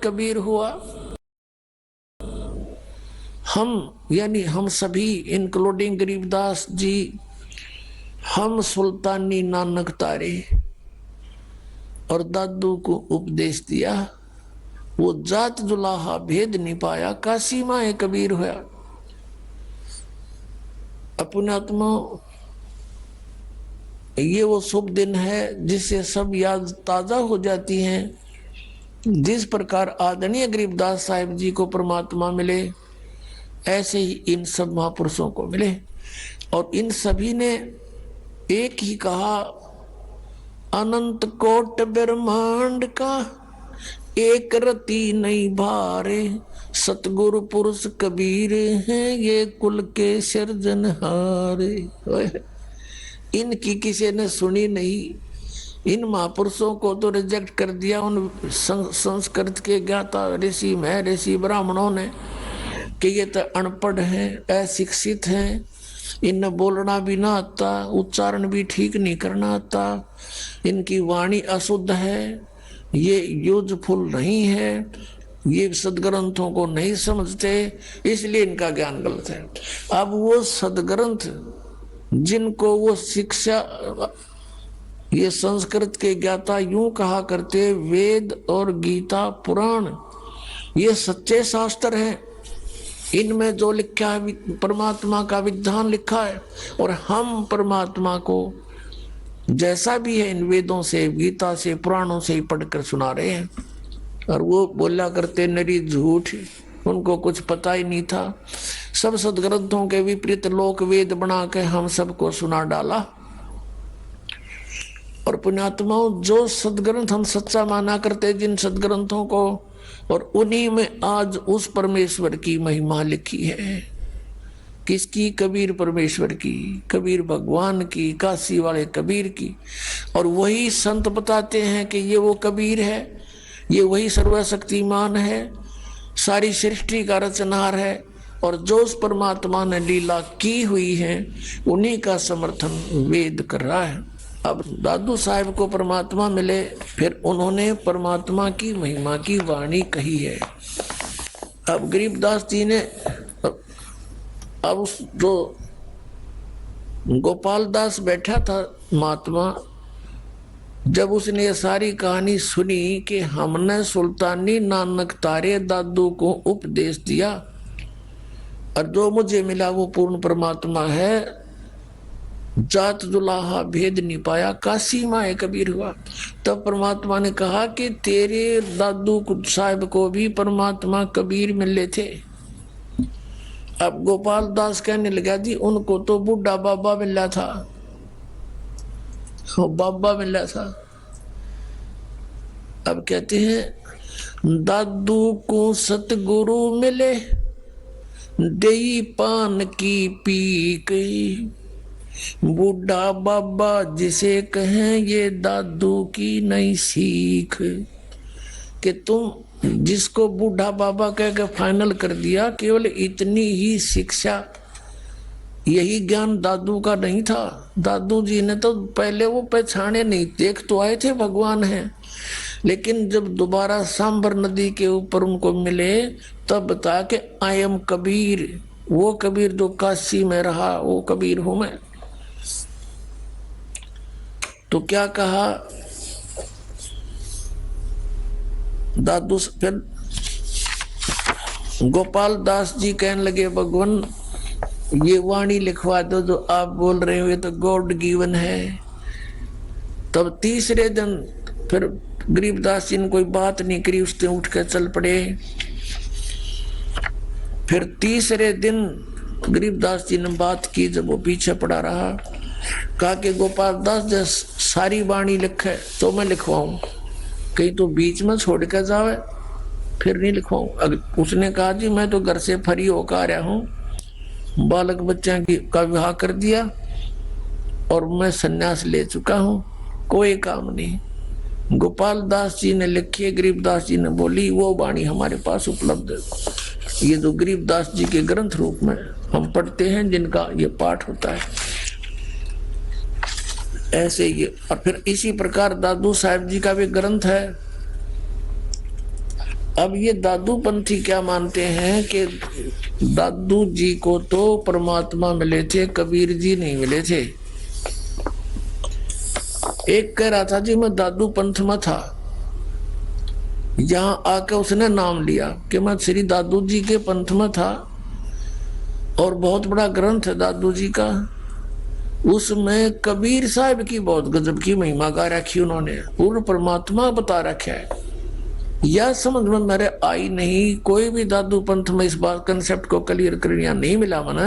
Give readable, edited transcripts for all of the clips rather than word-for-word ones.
कबीर हुआ। हम यानी हम सभी इंक्लूडिंग गरीबदास जी, हम सुल्तानी नानक तारे और दादू को उपदेश दिया, वो जात जुलाहा भेद नहीं पाया, काशी माए कबीर हुआ। अपने आत्मा ये वो शुभ दिन है जिससे सब याद ताजा हो जाती हैं। जिस प्रकार आदरणीय गरीबदास साहिब जी को परमात्मा मिले, ऐसे ही इन सब महापुरुषों को मिले। और इन सभी ने एक ही कहा, अनंत कोट ब्रह्मांड का एक रति नहीं भारे, सतगुरु पुरुष कबीर हैं ये कुल के सिरजनहारे। इनकी किसी ने सुनी नहीं, इन महापुरुषों को तो रिजेक्ट कर दिया उन संस्कृत के ज्ञाता ऋषि महर्षि ब्राह्मणों ने कि ये तो अनपढ़ हैं, अशिक्षित हैं, इन्हें बोलना भी ना आता, उच्चारण भी ठीक नहीं करना आता, इनकी वाणी अशुद्ध है, ये यूजफुल नहीं है, ये सदग्रंथों को नहीं समझते, इसलिए इनका ज्ञान गलत है। अब वो सदग्रंथ जिनको वो शिक्षा, ये संस्कृत के ज्ञाता यूं कहा करते, वेद और गीता पुराण ये सच्चे शास्त्र हैं, इनमें जो लिखा है परमात्मा का विधान लिखा है, और हम परमात्मा को जैसा भी है इन वेदों से, गीता से, पुराणों से ही पढ़कर सुना रहे हैं। और वो बोला करते नरी झूठ, उनको कुछ पता ही नहीं था। सब सदग्रंथों के विपरीत लोक वेद बना के हम सबको सुना डाला। और पुण्यात्माओं, जो सदग्रंथ हम सच्चा माना करते जिन सदग्रंथों को, और उन्हीं में आज उस परमेश्वर की महिमा लिखी है। किसकी? कबीर परमेश्वर की, कबीर भगवान की, काशी वाले कबीर की। और वही संत बताते हैं कि ये वो कबीर है, ये वही सर्वशक्तिमान है, सारी सृष्टि का रचनहार है, और जो उस परमात्मा ने लीला की हुई है उन्हीं का समर्थन वेद कर रहा है। अब दादू साहब को परमात्मा मिले, फिर उन्होंने परमात्मा की महिमा की वाणी कही है। अब गरीबदास जी ने, अब उस जो गोपाल दास बैठा था महात्मा, जब उसने ये सारी कहानी सुनी कि हमने सुल्तानी नानक तारे दादू को उपदेश दिया और जो मुझे मिला वो पूर्ण परमात्मा है, जात जुलाहा भेद नहीं पाया, काशी माए कबीर हुआ। तब परमात्मा ने कहा कि तेरे दादू साहब को भी परमात्मा कबीर मिले थे। अब गोपाल दास कहने लगा, जी उनको तो बूढ़ा बाबा मिला था, बाबा मिला था। अब कहते हैं, दादू को सतगुरु मिले देई पान की पीक, बूढ़ा बाबा जिसे कहें ये दादू की नई सीख। कि तुम जिसको बूढ़ा बाबा कह के फाइनल कर दिया, केवल इतनी ही शिक्षा, यही ज्ञान दादू का नहीं था। दादू जी ने तो पहले वो पहचाने नहीं, देख तो आए थे भगवान हैं, लेकिन जब दोबारा सांबर नदी के ऊपर उनको मिले तब बताया कि आई एम कबीर, वो कबीर जो काशी में रहा वो कबीर हूं मैं। तो क्या कहा दादू? फिर गोपाल दास जी कहने लगे, भगवान ये वाणी लिखवा दो जो आप बोल रहे हो, ये तो गॉड गिवन है। तब तीसरे दिन फिर गरीबदास जी ने कोई बात नहीं करी, उसने उठ कर चल पड़े। फिर तीसरे दिन गरीबदास जी ने बात की, जब वो पीछे पड़ा रहा, कहा कि गोपाल दास जब सारी वाणी लिखे तो मैं लिखवाऊं, कहीं तो बीच में छोड़ कर जावे फिर नहीं लिखवाऊं। उसने कहा, जी मैं तो घर से फरी होकर आ रहा हूं, बालक बच्चा का विवाह कर दिया और मैं संन्यास ले चुका हूं, कोई काम नहीं। गोपाल दास जी ने लिखी, गरीबदास जी ने बोली, वो वाणी हमारे पास उपलब्ध है। ये जो गरीबदास जी के ग्रंथ रूप में हम पढ़ते हैं, जिनका ये पाठ होता है, ऐसे ये। और फिर इसी प्रकार दादू साहब जी का भी ग्रंथ है, अब ये दादू पंथी क्या मानते हैं कि दादू जी को तो परमात्मा मिले थे, कबीर जी नहीं मिले थे। एक कह रहा था जी मैं दादू पंथ में था, यहां आके उसने नाम लिया कि मैं श्री दादू जी के पंथ में था, और बहुत बड़ा ग्रंथ है दादू जी का, उसमें कबीर साहब की बहुत गजब की महिमा गा रखी उन्होंने, पूर्ण परमात्मा बता रखा है। यह समझ में मेरे आई नहीं, कोई भी दादू पंथ में इस बात कंसेप्ट को क्लियर करना नहीं मिला मना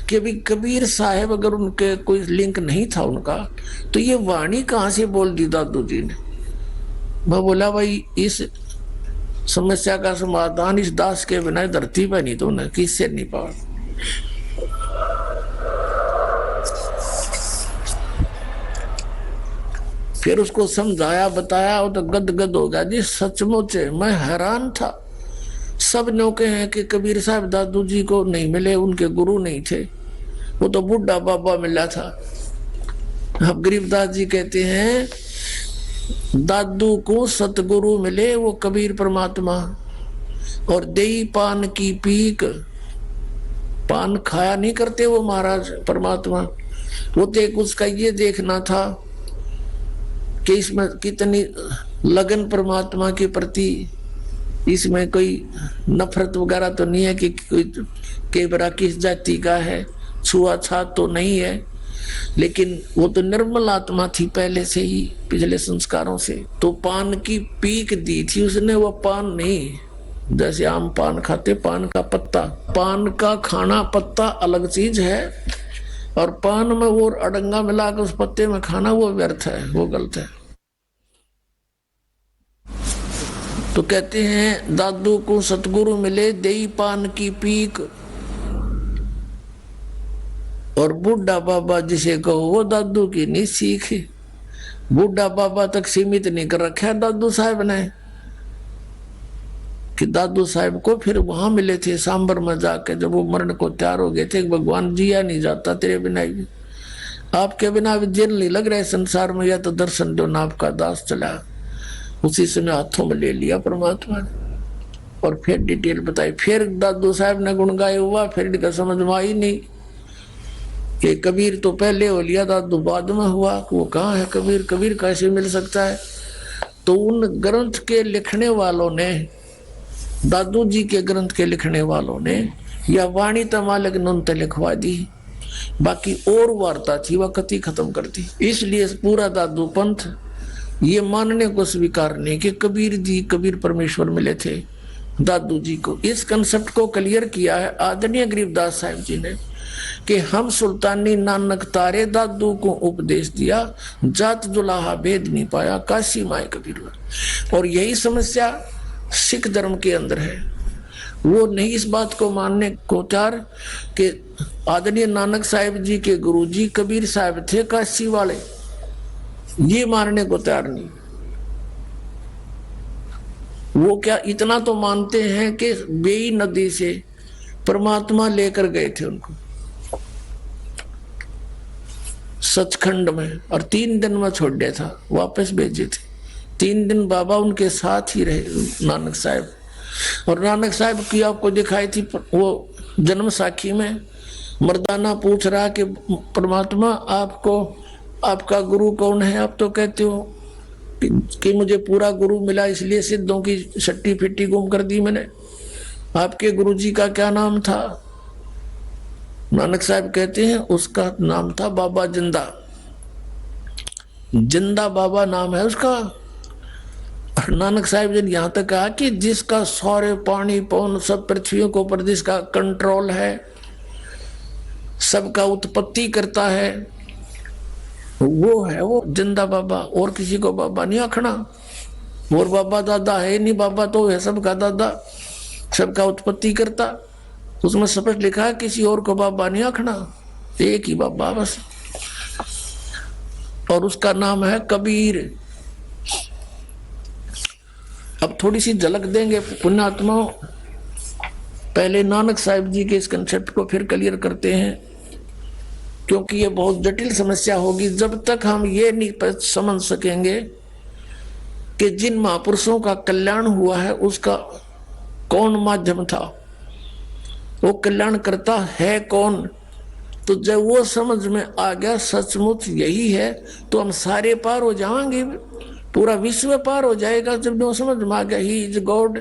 कि भी कबीर साहब अगर उनके कोई लिंक नहीं था उनका, तो ये वाणी कहाँ से बोल दी दादू जी ने। मैं बोला भाई इस समस्या का समाधान इस दास के बिना धरती पर नहीं तो न किससे नहीं पाओ। फिर उसको समझाया बताया, वो तो गदगद हो गया जी, सचमुच मैं हैरान था। सब नौके हैं कि कबीर साहब दादू जी को नहीं मिले, उनके गुरु नहीं थे, वो तो बुढ़ा बाबा मिला था। अब गरीबदास जी कहते हैं दादू को सतगुरु मिले वो कबीर परमात्मा, और देई पान की पीक, पान खाया नहीं करते वो महाराज परमात्मा। वो तो एक उसका ये देखना था कि इसमें कितनी लगन परमात्मा के प्रति, इसमें कोई नफरत वगैरह तो नहीं है कि कोई केवरा किस जाति का है, छुआछात तो नहीं है, लेकिन वो तो निर्मल आत्मा थी पहले से ही, पिछले संस्कारों से। तो पान की पीक दी थी उसने, वो पान नहीं जैसे आम पान खाते, पान का पत्ता, पान का खाना पत्ता अलग चीज है, और पान में वो अडंगा मिलाकर उस पत्ते में खाना वो व्यर्थ है, वो गलत है। तो कहते हैं दादू को सतगुरु मिले देई पान की पीक, और बुढ़ा बाबा जिसे कहो वो दादू की नहीं सीख। बुढ़ा बाबा तक सीमित नहीं कर रखा है दादू साहब ने, कि दादू साहब को फिर वहां मिले थे सांबर में जाके, जब वो मरण को तैयार हो गए थे, भगवान जिया नहीं जाता तेरे बिना भी, आपके बिना भी जेल नहीं लग रहे संसार में, या तो दर्शन दो ना आपका दास चला। उसी समय हाथों में ले लिया परमात्मा ने, और फिर डिटेल बताई। फिर दादू साहब ने गुण गाए हुआ, फिर इनका समझ में आई नहीं कि कबीर तो पहले हो लिया, दादू बाद में हुआ, वो कहाँ है कबीर, कबीर कैसे मिल सकता है। तो उन ग्रंथ के लिखने वालों ने, दादू जी के ग्रंथ के लिखने वालों ने या वाणी तमालक नुनते लिखवा दी, बाकी और वार्ता थी वह कति खत्म कर दी। इसलिए पूरा दादू पंथ ये मानने को स्वीकार नहीं कि कबीर जी, कबीर परमेश्वर मिले थे दादू जी को। इस कंसेप्ट को क्लियर किया है आदरणीय गरीबदास साहब जी ने कि हम सुल्तानी नानक तारे दादू को उपदेश दिया, जात जुलाहा भेद नहीं पाया, काशी माए कबीर। और यही समस्या सिख धर्म के अंदर है, वो नहीं इस बात को मानने को तैयार कि आदरणीय नानक साहिब जी के गुरुजी कबीर साहब थे काशी वाले, ये मानने को तैयार नहीं। वो क्या इतना तो मानते हैं कि बेई नदी से परमात्मा लेकर गए थे उनको सचखंड में, और 3 दिन में छोड़ दिया था, वापस भेजे थे। 3 दिन बाबा उनके साथ ही रहे नानक साहब। और नानक साहब की आपको दिखाई थी वो जन्म साखी में, मर्दाना पूछ रहा कि परमात्मा आपको, आपका गुरु कौन है। आप तो कहते हो कि मुझे पूरा गुरु मिला, इसलिए सिद्धों की सट्टी फिट्टी गुम कर दी मैंने। आपके गुरु जी का क्या नाम था? नानक साहब कहते हैं उसका नाम था बाबा जिंदा, जिंदा बाबा नाम है उसका। नानक साहब जी ने यहां तक कहा कि जिसका सौर्य पानी पवन सब पृथ्वियों को ऊपर जिसका कंट्रोल है, सबका उत्पत्ति करता है, वो है वो जिंदा बाबा। और किसी को बाबा नहीं आखना, और बाबा दादा है नहीं, बाबा तो है सबका दादा, सबका उत्पत्ति करता। उसमें स्पष्ट लिखा है किसी और को बाबा नहीं आखना, एक ही बाबा बस, और उसका नाम है कबीर। अब थोड़ी सी झलक देंगे पुण्यात्माओं, पहले नानक साहिब जी के इस कंसेप्ट को फिर क्लियर करते हैं, क्योंकि ये बहुत जटिल समस्या होगी जब तक हम ये नहीं समझ सकेंगे कि जिन महापुरुषों का कल्याण हुआ है उसका कौन माध्यम था, वो कल्याण करता है कौन। तो जब वो समझ में आ गया सचमुच यही है, तो हम सारे पार हो जाएंगे, पूरा विश्व पार हो जाएगा। जब वो समझ में आ गया ही इज गॉड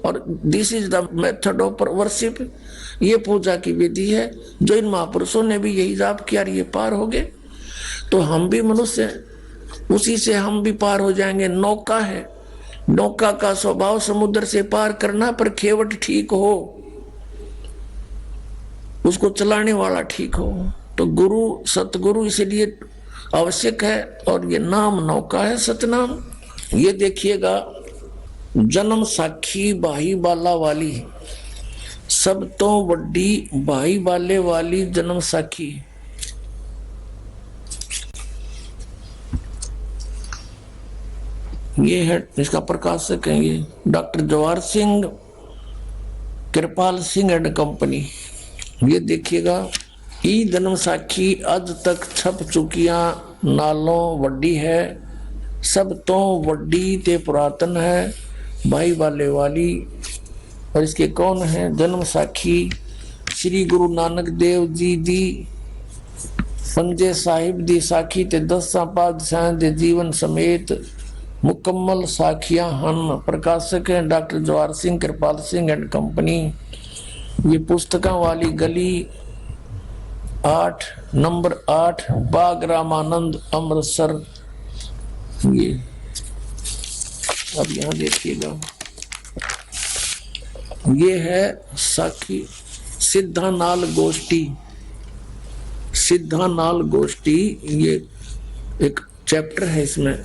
और this is the method of worship, ये पूजा की विधि है, जो इन महापुरुषों ने भी यही जाप किया, ये पार हो गए। तो हम भी मनुष्य, उसी से हम भी पार हो जाएंगे। नौका है, नौका का स्वभाव समुद्र से पार करना, पर खेवट ठीक हो, उसको चलाने वाला ठीक हो। तो गुरु सतगुरु इसलिए आवश्यक है। और ये नाम नौका है, सतनाम। ये देखिएगा, जन्म साखी भाई बाला वाली, सब तो वड्डी भाई बाले वाली जन्म साखी। ये है, इसका प्रकाशक है ये doctor Jawahar Singh Kirpal Singh and company. ये देखिएगा, ई जन्म साखी अज तक छप चुकिया नालों वड्डी है, सब तो वड्डी ते पुरातन है भाई बाले वाली। और इसके कौन है जन्म साखी? श्री गुरु नानक देव जी दी पंजे साहिब दी साखी ते 10 पातशाह दे जीवन समेत मुकम्मल साखियां हन। प्रकाशक है doctor Jawahar Singh Kirpal Singh and company. ये पुस्तकां वाली गली 8 नंबर 8 बाग रामानंद अमृतसर। ये अब यहाँ देखिएगा, ये है साखी सिद्धानाल गोष्ठी। सिद्धानाल गोष्ठी ये एक चैप्टर है इसमें,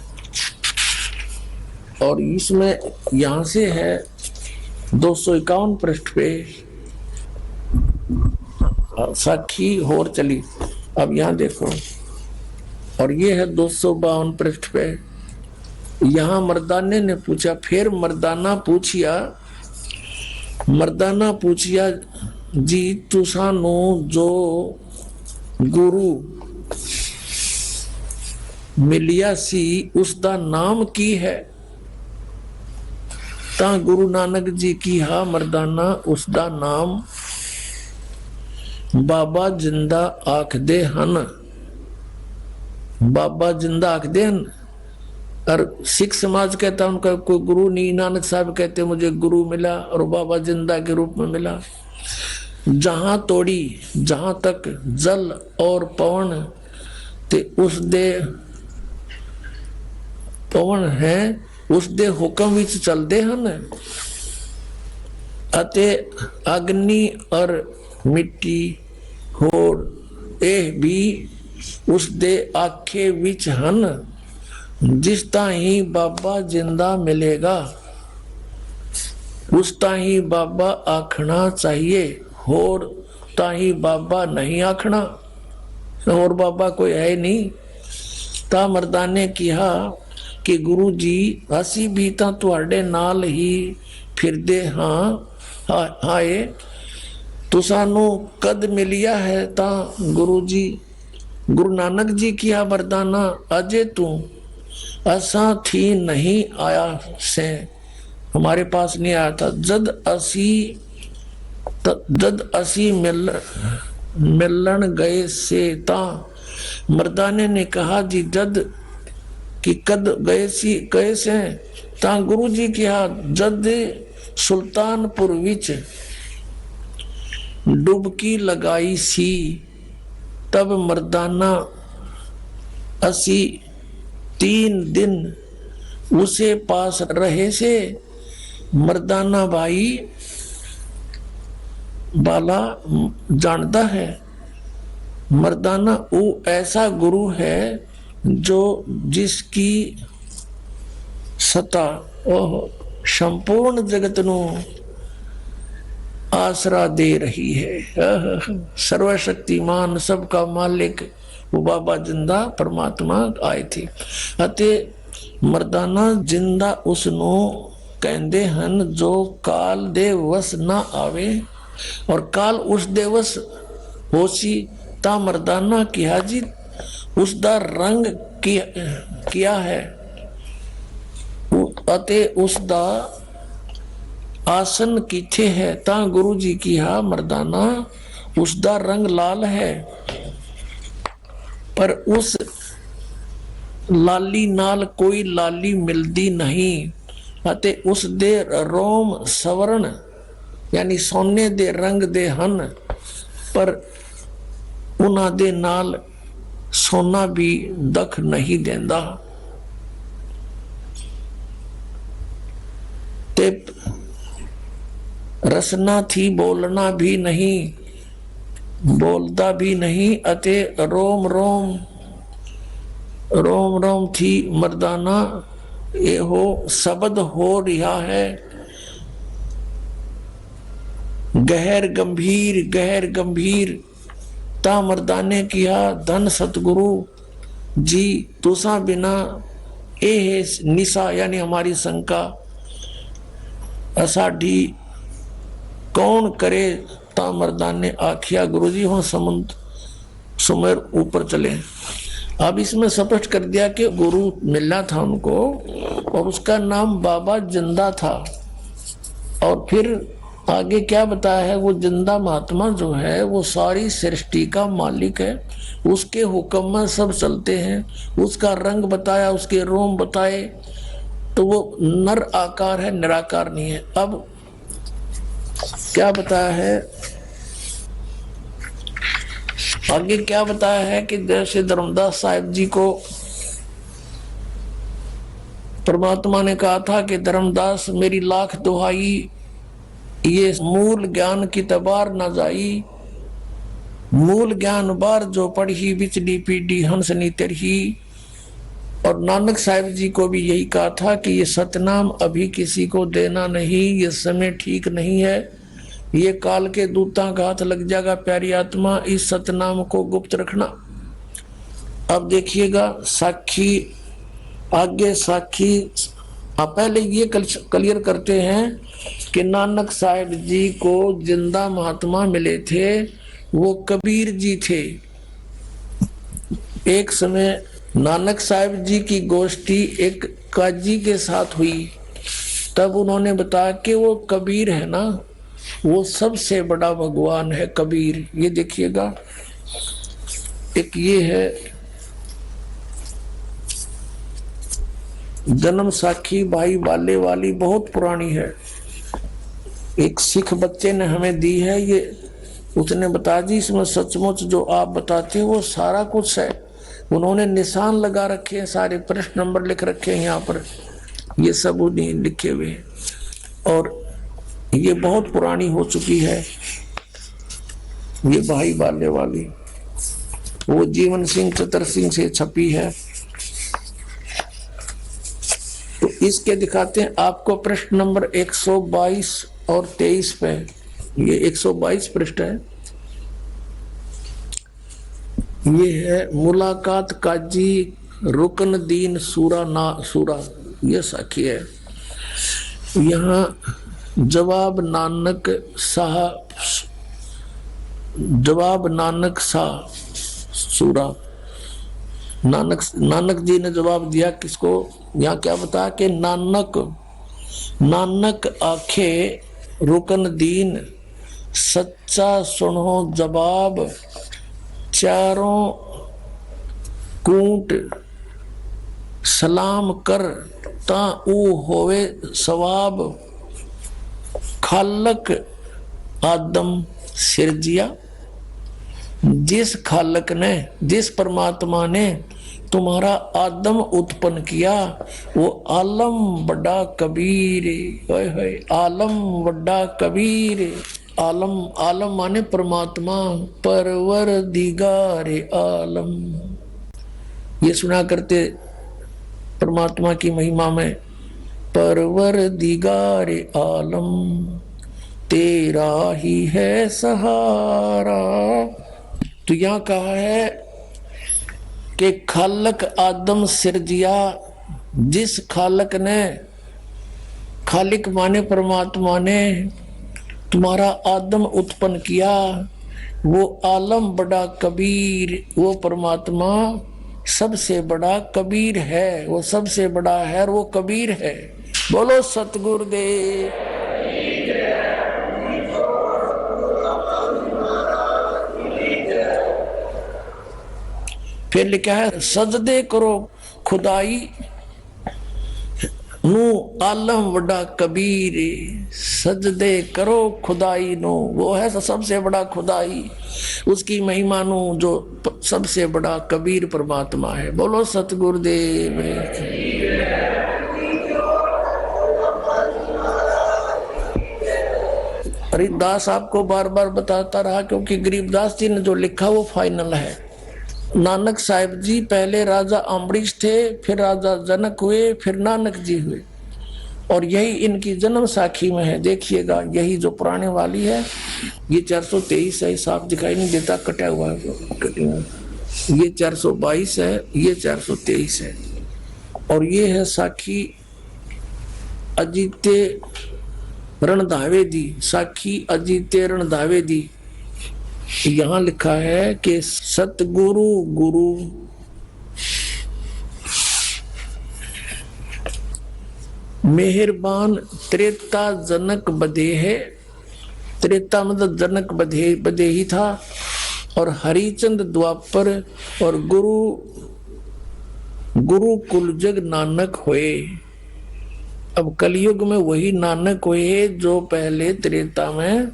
और इसमें यहां से है 251 पृष्ठ पे साखी होर चली। अब यहां देखो, और ये है 252 पृष्ठ पे। यहां मर्दाने ने पूछा, फिर मर्दाना पूछिया जी तुसानू जो गुरु मिलिया सी उसका नाम की है। ता गुरु नानक जी की हा मर्दाना उसका नाम बाबा जिंदा आखदे हन। बाबा जिंदा आखदे हन। और सिख समाज कहता उनका कोई गुरु नहीं। नानक साहब कहते मुझे गुरु मिला और बाबा जिंदा के रूप में मिला। जहां तोड़ी जहां तक जल और पवन ते उस दे पवन है उस दे हुक्म विच चलते हन। अते अग्नि और मिट्टी होर एह भी उस दे आखे विच हन। जिस ताही बाबा जिंदा मिलेगा उस ताही बाबा आखना चाहिए, होर ताही बाबा नहीं आखना। और बाबा कोई है नहीं। ता मर्दाने कहा कि गुरु जी असी भी तो तुहाडे नाल ही फिरदे हाँ हाए तो सानू कद मिलिया है। ता गुरु जी गुरु नानक जी किया मर्दाना अजे तू असा थी नहीं आया से, हमारे पास नहीं आया था। जद असी मिलन गए से ता मर्दाने ने कहा जी जद कि कद गए से ता गुरु जी कहा जद सुल्तानपुर विच डुबकी लगाई सी तब मर्दाना असी 3 दिन उसे पास रहे से। मर्दाना भाई बाला जानता है मर्दाना वो ऐसा गुरु है जो जिसकी सत्ता संपूर्ण जगत नु आसरा दे रही है। सर्वशक्तिमान सबका मालिक वो बाबा जिंदा परमात्मा आए थे। अते मर्दाना जिंदा उसनो कहंदे हन जो काल दे वस ना आवे और काल उस दे वस होसी। ता मर्दाना किया जी उसका रंग किया है अते उसका आसन किथे है ता गुरु जी की हा मर्दाना, उसका रंग लाल है। पर उस लाली नाल कोई लाली मिलती नहीं, अते उस दे रोम सवरण यानी सोने दे रंग दे हन, पर उन्हां दे नाल सोना भी दख नहीं देंदा। ते रसना थी बोलना भी नहीं, बोलता भी नहीं, अते रोम रोम रोम रोम थी मर्दाना, एहो शब्द हो रिहा है। गहर गंभीर ता मर्दाने किया धन सतगुरु जी, तुसा बिना ए है निशा यानी हमारी शंका, असाडी कौन करे। ता मर्दाने आखिया गुरु जी हो समुद्र सुमेर ऊपर चले। अब इसमें स्पष्ट कर दिया कि गुरु मिलना था उनको और उसका नाम बाबा जिंदा था। और फिर आगे क्या बताया है, वो जिंदा महात्मा जो है वो सारी सृष्टि का मालिक है, उसके हुक्म में सब चलते हैं। उसका रंग बताया, उसके रोम बताए, तो वो नर आकार है, निराकार नहीं है। अब क्या बताया है आगे, क्या बताया है कि जैसे धर्मदास साहिब जी को परमात्मा ने कहा था कि धर्मदास मेरी लाख दुहाई, ये मूल ज्ञान की तबार न जाई, मूल ज्ञान बार जो पढ़ी बिचली पीढ़ी हंसनी तरही। और नानक साहिब जी को भी यही कहा था कि ये सतनाम अभी किसी को देना नहीं, ये समय ठीक नहीं है, ये काल के दूता का हाथ लग जाएगा। प्यारी आत्मा, इस सतनाम को गुप्त रखना। अब देखिएगा साखी, आगे साखी। अब पहले ये क्लियर करते हैं कि नानक साहिब जी को जिंदा महात्मा मिले थे, वो कबीर जी थे। एक समय नानक साहिब जी की गोष्ठी एक काजी के साथ हुई, तब उन्होंने बताया कि वो कबीर है ना, वो सबसे बड़ा भगवान है कबीर। ये देखिएगा, एक ये है जन्म साखी भाई बाले वाली, बहुत पुरानी है, एक सिख बच्चे ने हमें दी है। ये उसने बता दी, इसमें सचमुच जो आप बताते हो वो सारा कुछ है। उन्होंने निशान लगा रखे हैं, सारे प्रश्न नंबर लिख रखे हैं यहाँ पर, ये सब उन्हीं लिखे हुए हैं। और ये बहुत पुरानी हो चुकी है, ये भाई बाले वाली, वो जीवन सिंह चतर सिंह से छपी है। तो इसके दिखाते हैं आपको प्रश्न नंबर 122 और 23 पे, ये 122 पृष्ठ है। ये है मुलाकात काजी रुकन दीन सूरा ना सूरा, ये साखी है। यहाँ जवाब नानक शाह सूरा, नानक जी ने जवाब दिया किसको, यहाँ क्या बताया कि नानक आखे रुकन दीन, सच्चा सुनो जवाब, चारों कूट सलाम कर ता ऊ होवे सवाब, खालक आदम सिरजिया। जिस खालक ने, जिस परमात्मा ने तुम्हारा आदम उत्पन्न किया, वो आलम बड़ा कबीर, आलम बड़ा कबीर। आलम माने परमात्मा, परवरदिगार आलम। ये सुना करते परमात्मा की महिमा में, परवरदिगार आलम तेरा ही है सहारा। तो यहाँ कहा है कि खालक आदम सिरजिया, जिस खालक ने, खालिक माने परमात्मा ने तुम्हारा आदम उत्पन्न किया, वो आलम बड़ा कबीर, वो परमात्मा सबसे बड़ा कबीर है, वो सबसे बड़ा है और वो कबीर है। बोलो सतगुरुदेव। फिर लिखा है सजदे करो खुदाई नू आलम वड्डा कबीर, सजदे करो खुदाई नो, वो है सबसे बड़ा खुदाई, उसकी महिमा नु जो सबसे बड़ा कबीर परमात्मा है। बोलो सतगुरुदेव। गरीबदास आपको बार बार बताता रहा क्योंकि गरीबदास जी ने जो लिखा वो फाइनल है। नानक साहिब जी पहले राजा अम्बरीश थे, फिर राजा जनक हुए, फिर नानक जी हुए, और यही इनकी जन्म साखी में है। देखिएगा यही जो पुराने वाली है ये 423 है, साफ दिखाई नहीं देता, कटा हुआ है। ये 422 है, ये 423 है, और ये है साखी अजीते रणधावे दी, साखी अजीते रणधावे दी। यहां लिखा है कि सतगुरु गुरु मेहरबान त्रेता जनक बधे है, त्रेता मतलब जनक बधे ही था, और हरिचंद द्वापर, और गुरु कुलजग नानक हुए। अब कलयुग में वही नानक हुए जो पहले त्रेता में,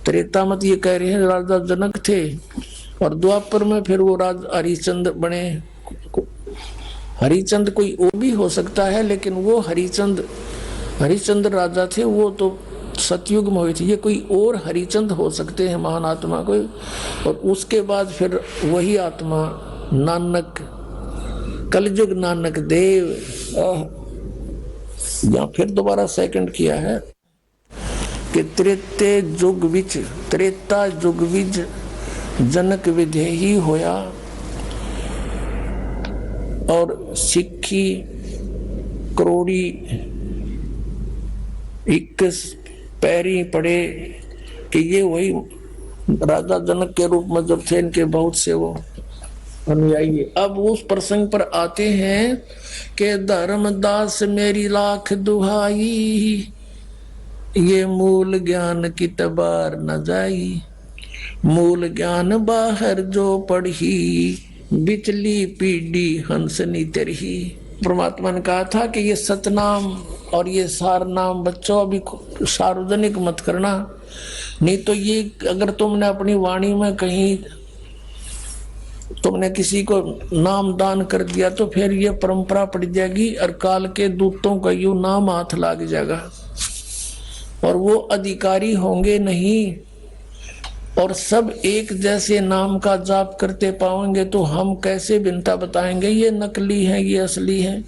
त्रेता मत ये कह रहे हैं राजा जनक थे, और द्वापर में फिर वो राजा हरिचंद बने। हरिचंद कोई और भी हो सकता है, लेकिन वो हरिचंद राजा थे, वो तो सतयुग में हुए थे। ये कोई और हरिचंद हो सकते हैं महान आत्मा कोई, और उसके बाद फिर वही आत्मा नानक, कलयुग नानक देव। या फिर दोबारा सेकंड किया है कि त्रेता जुग विच जनक विधेयी होया, और सिक्खी करोड़ी 21 पैरी पड़े, कि ये वही राजा जनक के रूप में जब थे, इनके बहुत से वो अनुयायी। अब उस प्रसंग पर आते हैं कि धर्मदास मेरी लाख दुहाई, ये मूल ज्ञान की तबार न जाई, मूल ज्ञान बाहर जो पढ़ी, बिचली पीढ़ी हंसनी तरही। परमात्मा ने कहा था कि ये सतनाम और ये सार नाम बच्चों अभी सार्वजनिक मत करना, नहीं तो ये अगर तुमने अपनी वाणी में कहीं तुमने किसी को नाम दान कर दिया तो फिर ये परंपरा पड़ जाएगी, और काल के दूतों का यूं नाम हाथ लग जाएगा, और वो अधिकारी होंगे नहीं, और सब एक जैसे नाम का जाप करते पाएंगे, तो हम कैसे भिन्नता बताएंगे ये नकली है ये असली है।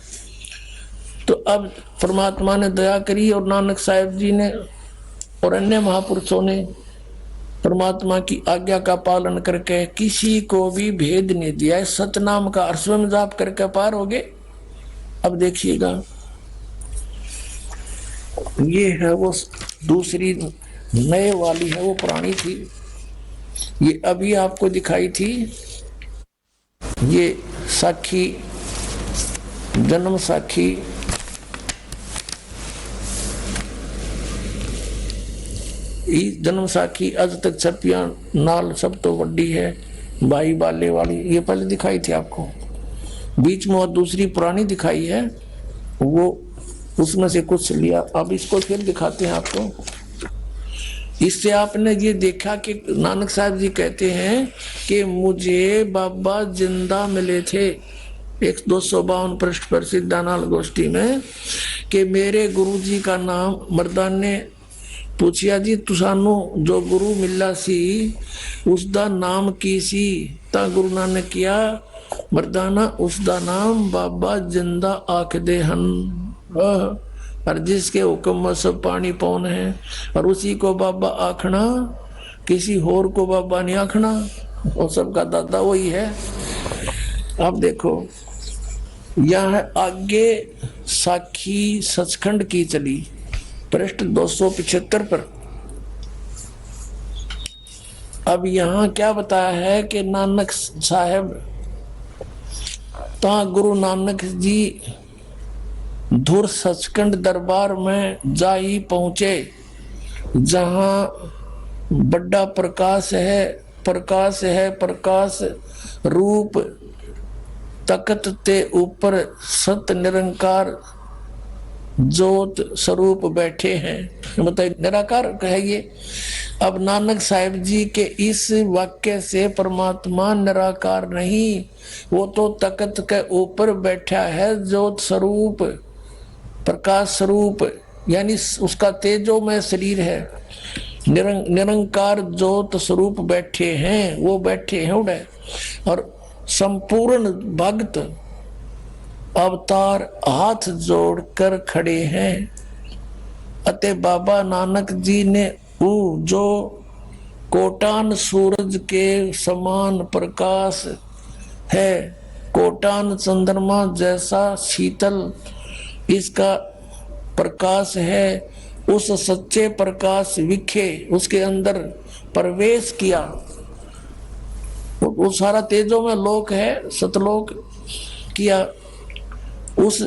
तो अब परमात्मा ने दया करी, और नानक साहिब जी ने और अन्य महापुरुषों ने परमात्मा की आज्ञा का पालन करके किसी को भी भेद नहीं दिया। सतनाम का अर्श्व जाप करके पार हो गए। अब देखिएगा ये है वो दूसरी नए वाली है, वो पुरानी थी, ये अभी आपको दिखाई थी। ये साखी जन्म साखी जन्म साखी अज तक छपिया नाल सब तो वड्डी है, भाई बाले वाली ये पहले दिखाई थी आपको, बीच में और दूसरी पुरानी दिखाई है, वो उसमें से कुछ लिया। अब इसको फिर दिखाते हैं आपको। इससे आपने ये देखा कि नानक साहब जी कहते हैं कि मुझे बाबा जिंदा मिले थे 252 पृष्ठ पर सिद्धानाल गोष्ठी में, कि मेरे गुरु जी का नाम मर्दान ने पूछिया जी तुसानू जो गुरु मिला सी उसका नाम की सी, ता गुरु नानक किया मर्दाना उसका नाम बाबा जिंदा आख दे हन, और जिसके हुक्म में सब पानी पौन है, और उसी को बाबा आखना, किसी होर को बाबा नहीं आखना, और सबका दादा वही है। आप देखो यह आगे साखी सचखंड की चली पृष्ठ 275 पर। अब यहाँ क्या बताया है कि नानक साहब ता गुरु नानक जी धुर सचखंड दरबार में जाई पहुंचे, जहां बड़ा प्रकाश है, प्रकाश रूप तख्त ते ऊपर सत निरंकार ज्योत स्वरूप बैठे हैं। बताइए निराकार है ये। अब नानक साहिब जी के इस वाक्य से परमात्मा निराकार नहीं, वो तो तख्त के ऊपर बैठा है, ज्योत स्वरूप प्रकाश स्वरूप, यानी उसका तेजोमय शरीर है। निरंकार ज्योत स्वरूप बैठे हैं, वो बैठे हैं उड़े। और संपूर्ण भक्त अवतार हाथ जोड़कर खड़े हैं। अतः बाबा नानक जी ने जो कोटान सूरज के समान प्रकाश है, कोटान चंद्रमा जैसा शीतल इसका प्रकाश है, उस सच्चे प्रकाश विखे उसके अंदर प्रवेश किया। वो सारा तेजों में लोक है, सतलोक किया। उस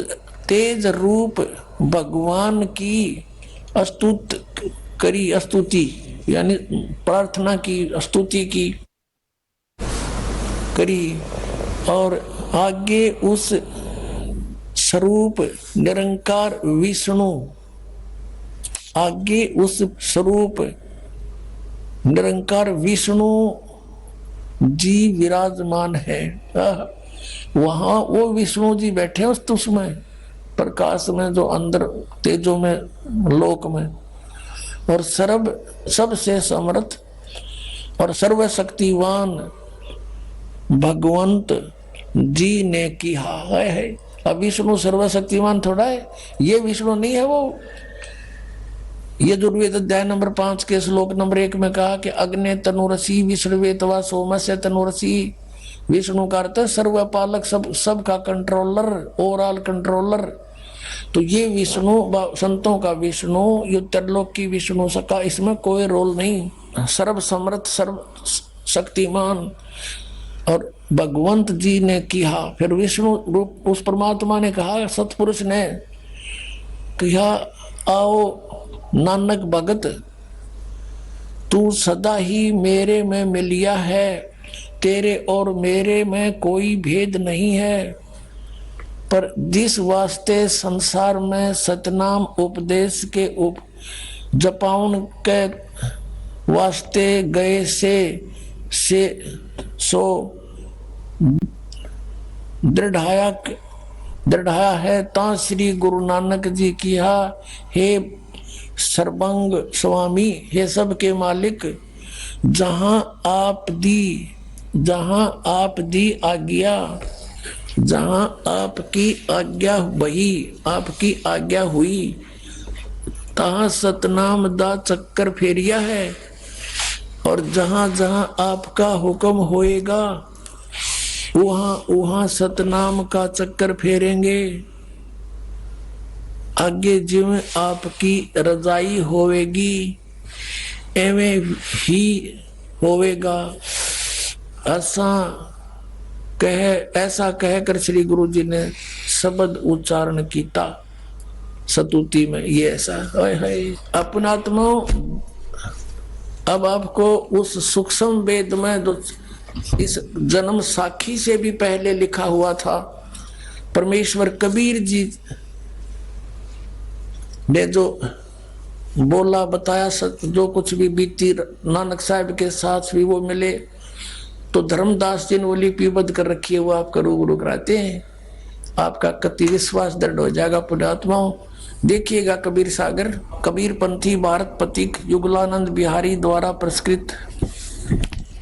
तेज रूप भगवान की स्तुति यानी प्रार्थना की, स्तुति की करी। और आगे उस स्वरूप निरंकार विष्णु, आगे उस स्वरूप निरंकार विष्णु जी विराजमान है। वहां वो विष्णु जी बैठे उसमें प्रकाश में, जो अंदर तेजों में लोक में। और सबसे समर्थ और सर्वशक्तिवान भगवंत जी ने किया है। अब विष्णु सर्वशक्तिमान थोड़ा है, ये विष्णु नहीं है वो। यजुर्वेद अध्याय नंबर 5 के श्लोक नंबर 1 में कहा कि अग्ने तनुरसी विश्ववेतवा सोमस्य तनुरसी। विष्णु का अर्थ सर्वपालक, सब का कंट्रोलर, ओवरऑल कंट्रोलर। तो ये विष्णु संतों का विष्णु, ये त्रिलोक की विष्णु सका, इसमें कोई रोल नहीं। सर्व समर्थ सर्व शक्तिमान और भगवंत जी ने किया। फिर विष्णु रूप उस परमात्मा ने कहा, सतपुरुष ने कहा, आओ नानक भगत, तू सदा ही मेरे में मिलिया है, तेरे और मेरे में कोई भेद नहीं है। पर जिस वास्ते संसार में सतनाम उपदेश के जपाउन के वास्ते गए से सो दृढ़ाया है, ता श्री गुरु नानक जी किया, हे सर्वंग स्वामी, हे सब के मालिक, जहां आप दी आज्ञा, जहां आपकी आज्ञा वही आपकी आज्ञा हुई, तहां सतनाम दा चक्कर फेरिया है। और जहां जहां आपका हुक्म होएगा, वहां सतनाम का चक्कर फेरेंगे। आगे जिवें आपकी रजाई होवेगी, एवें ही होवेगा। ऐसा कहकर श्री गुरु जी ने शब्द उच्चारण किया सतुति में। ये ऐसा है अपना आत्मा। अब आपको उस सूक्ष्म वेद में जो इस जन्म साखी से भी पहले लिखा हुआ था, परमेश्वर कबीर जी ने जो बोला बताया, सत्य जो कुछ भी बीती नानक साहब के साथ भी वो मिले, तो धर्मदास जी ने वो लिपिबद्ध कर रखी है, वो आपका रूबरू कराते हैं। आपका कति विश्वास दृढ़ हो जाएगा पुण्यात्माओं। देखिएगा कबीर सागर, कबीर पंथी भारत पथिक युगलानंद बिहारी द्वारा पुरस्कृत।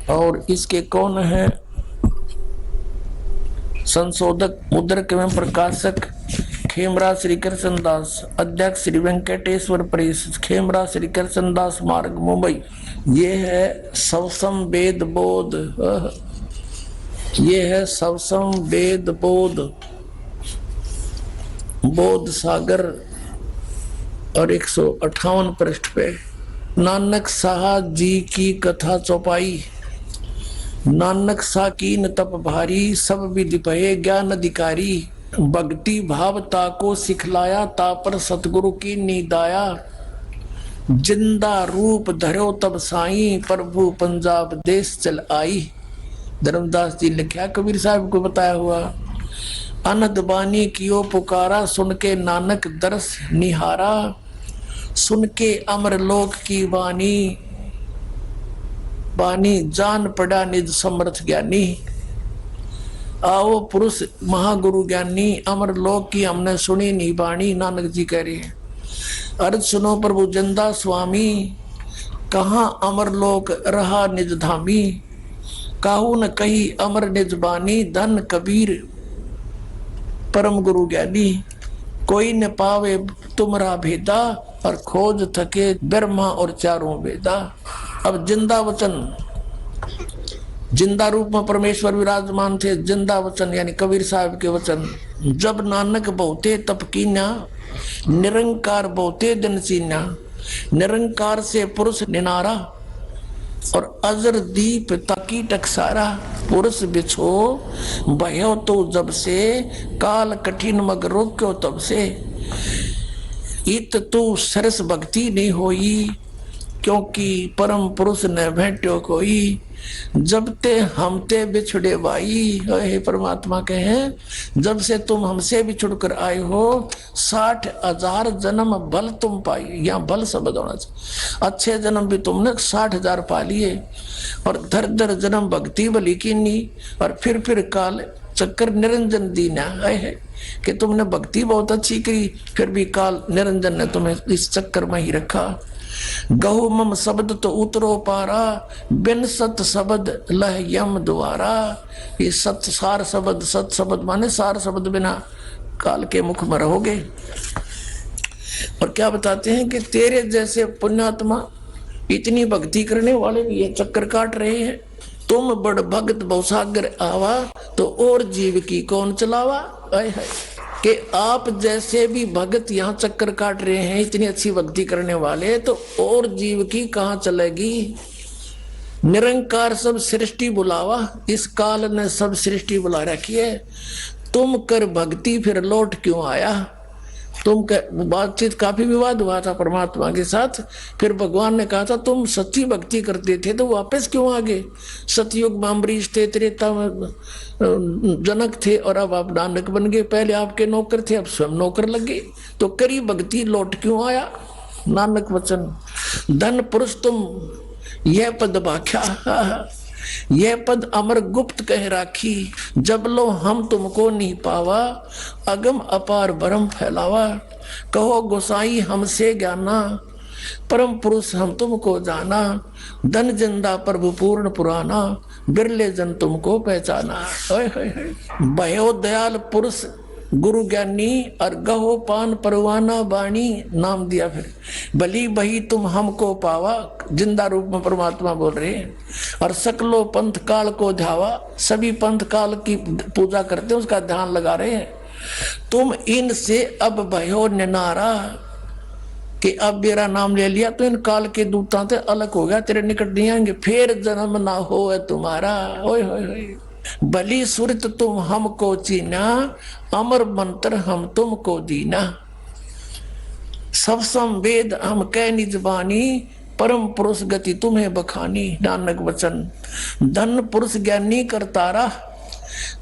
और इसके कौन है संशोधक, मुद्रक एवं प्रकाशक खेमराज श्री कृष्ण दास, अध्यक्ष श्री वेंकटेश्वर प्रेस, खेमराज श्री कृष्ण दास मार्ग मुंबई। ये है सवसम वेद बोध, ये है सवसम वेद बोध, बोध सागर। और 158 पृष्ठ पे नानक साहब जी की कथा चौपाई। नानक साकीन तप भारी, सब विधि भये ज्ञान अधिकारी। भक्ति भाव ताको सिखलाया, तापर सतगुरु की नीदाया। जिंदा रूप धरो तब साई, प्रभु पंजाब देश चल आई। धर्मदास जी लिखा, कबीर साहब को बताया हुआ। अनद बानी कियो पुकारा, सुन के नानक दरस निहारा। सुन के अमर लोक की बानी, बानी जान पड़ा निज समर्थ ज्ञानी। आओ पुरुष महागुरु ज्ञानी, अमर लोक की हमने सुनी नहीं बाणी। नानक जी कह रहे हैं, अर्ज सुनो प्रभु जिंदा स्वामी, कहाँ अमर लोक रहा निज धामी। काहू न कही अमर निज बानी, धन कबीर परम गुरु ज्ञानी। कोई न पावे तुमरा भेदा, और खोज थके ब्रह्मा और चारों वेदा। अब जिंदा वचन, जिंदा रूप में परमेश्वर विराजमान थे। जिंदा वचन यानी कबीर साहब के वचन। जब नानक बहुते तप कीन्या, निरंकार बहुते दिन सीन्या। निरंकार से पुरुष निनारा, और अजर दीप ताकी टकसारा। पुरुष बिछो भयो तो जब से, काल कठिन मग रोक्यो तब से। इत तू सरस भक्ति नहीं होई, क्योंकि परम पुरुष न भेंट्यो कोई। जब ते हमते बिछुड़े बाई, हे परमात्मा कहे जब से तुम हमसे बिछुड़ कर आए हो, 60,000 जन्म बल तुम पाई। यहाँ बल शब्द होना चाहिए। अच्छे जन्म भी तुमने 60,000 पा लिए, और धर धर जन्म भक्ति बली कीनी, और फिर काल चक्कर निरंजन दीना है कि तुमने भक्ति बहुत अच्छी करी, फिर भी काल निरंजन ने तुम्हें इस चक्कर में ही रखा। गहु मम शब्द तो उतरो पारा, बिन सत शब्द लह यम द्वारा। ये सत सार शब्द, सत शब्द माने सार शब्द बिना काल के मुख में रहोगे। और क्या बताते हैं कि तेरे जैसे पुण्यात्मा, इतनी भक्ति करने वाले भी ये चक्कर काट रहे हैं। तुम बड़ भगत बहुसागर आवा, तो और जीव की कौन चलावा। आए है कि आप जैसे भी भगत यहाँ चक्कर काट रहे हैं, इतनी अच्छी भक्ति करने वाले, तो और जीव की कहाँ चलेगी। निरंकार सब सृष्टि बुलावा, इस काल ने सब सृष्टि बुला रखी है। तुम कर भक्ति फिर लौट क्यों आया। तुम बातचीत, काफी विवाद हुआ था परमात्मा के साथ। फिर भगवान ने कहा था तुम सच्ची भक्ति करते थे तो वापस क्यों आ गए। सतयुग में अम्बरीश थे, त्रेता में जनक थे, और अब आप नानक बन गए। पहले आपके नौकर थे, अब स्वयं नौकर लग गए। तो करी भक्ति लौट क्यों आया। नानक वचन। धन पुरुष तुम यह पद भाख्या, यह पद अमर गुप्त कह राखी। जब लो हम तुमको नहीं पावा, अगम अपार भरम फैलावा। कहो गोसाई हमसे ज्ञाना, परम पुरुष हम तुमको जाना। धन जिंदा प्रभु पूर्ण पुराना, बिरले जन तुमको पहचाना। भयो दयाल पुरुष गुरु ज्ञानी, और गहो पान परवाना बाणी। नाम दिया फिर, भली बही तुम हमको पावा। जिंदा रूप में परमात्मा बोल रहे हैं। और सकलो पंथ काल को ध्यावा, सभी पंथ काल की पूजा करते हैं, उसका ध्यान लगा रहे हैं। तुम इनसे अब भयो निनारा, कि अब मेरा नाम ले लिया तो इन काल के दूतां से अलग हो गया, तेरे निकट नहीं आएंगे, फिर जन्म ना हो तुम्हारा। ओए होए होए। भली सुरत तुम हमको चीना, अमर मंत्र हम तुमको दीना। सब संवेद हम कह निज बानी, परम पुरुष गति तुम्हें बखानी। नानक वचन। धन पुरुष ज्ञानी करतारा,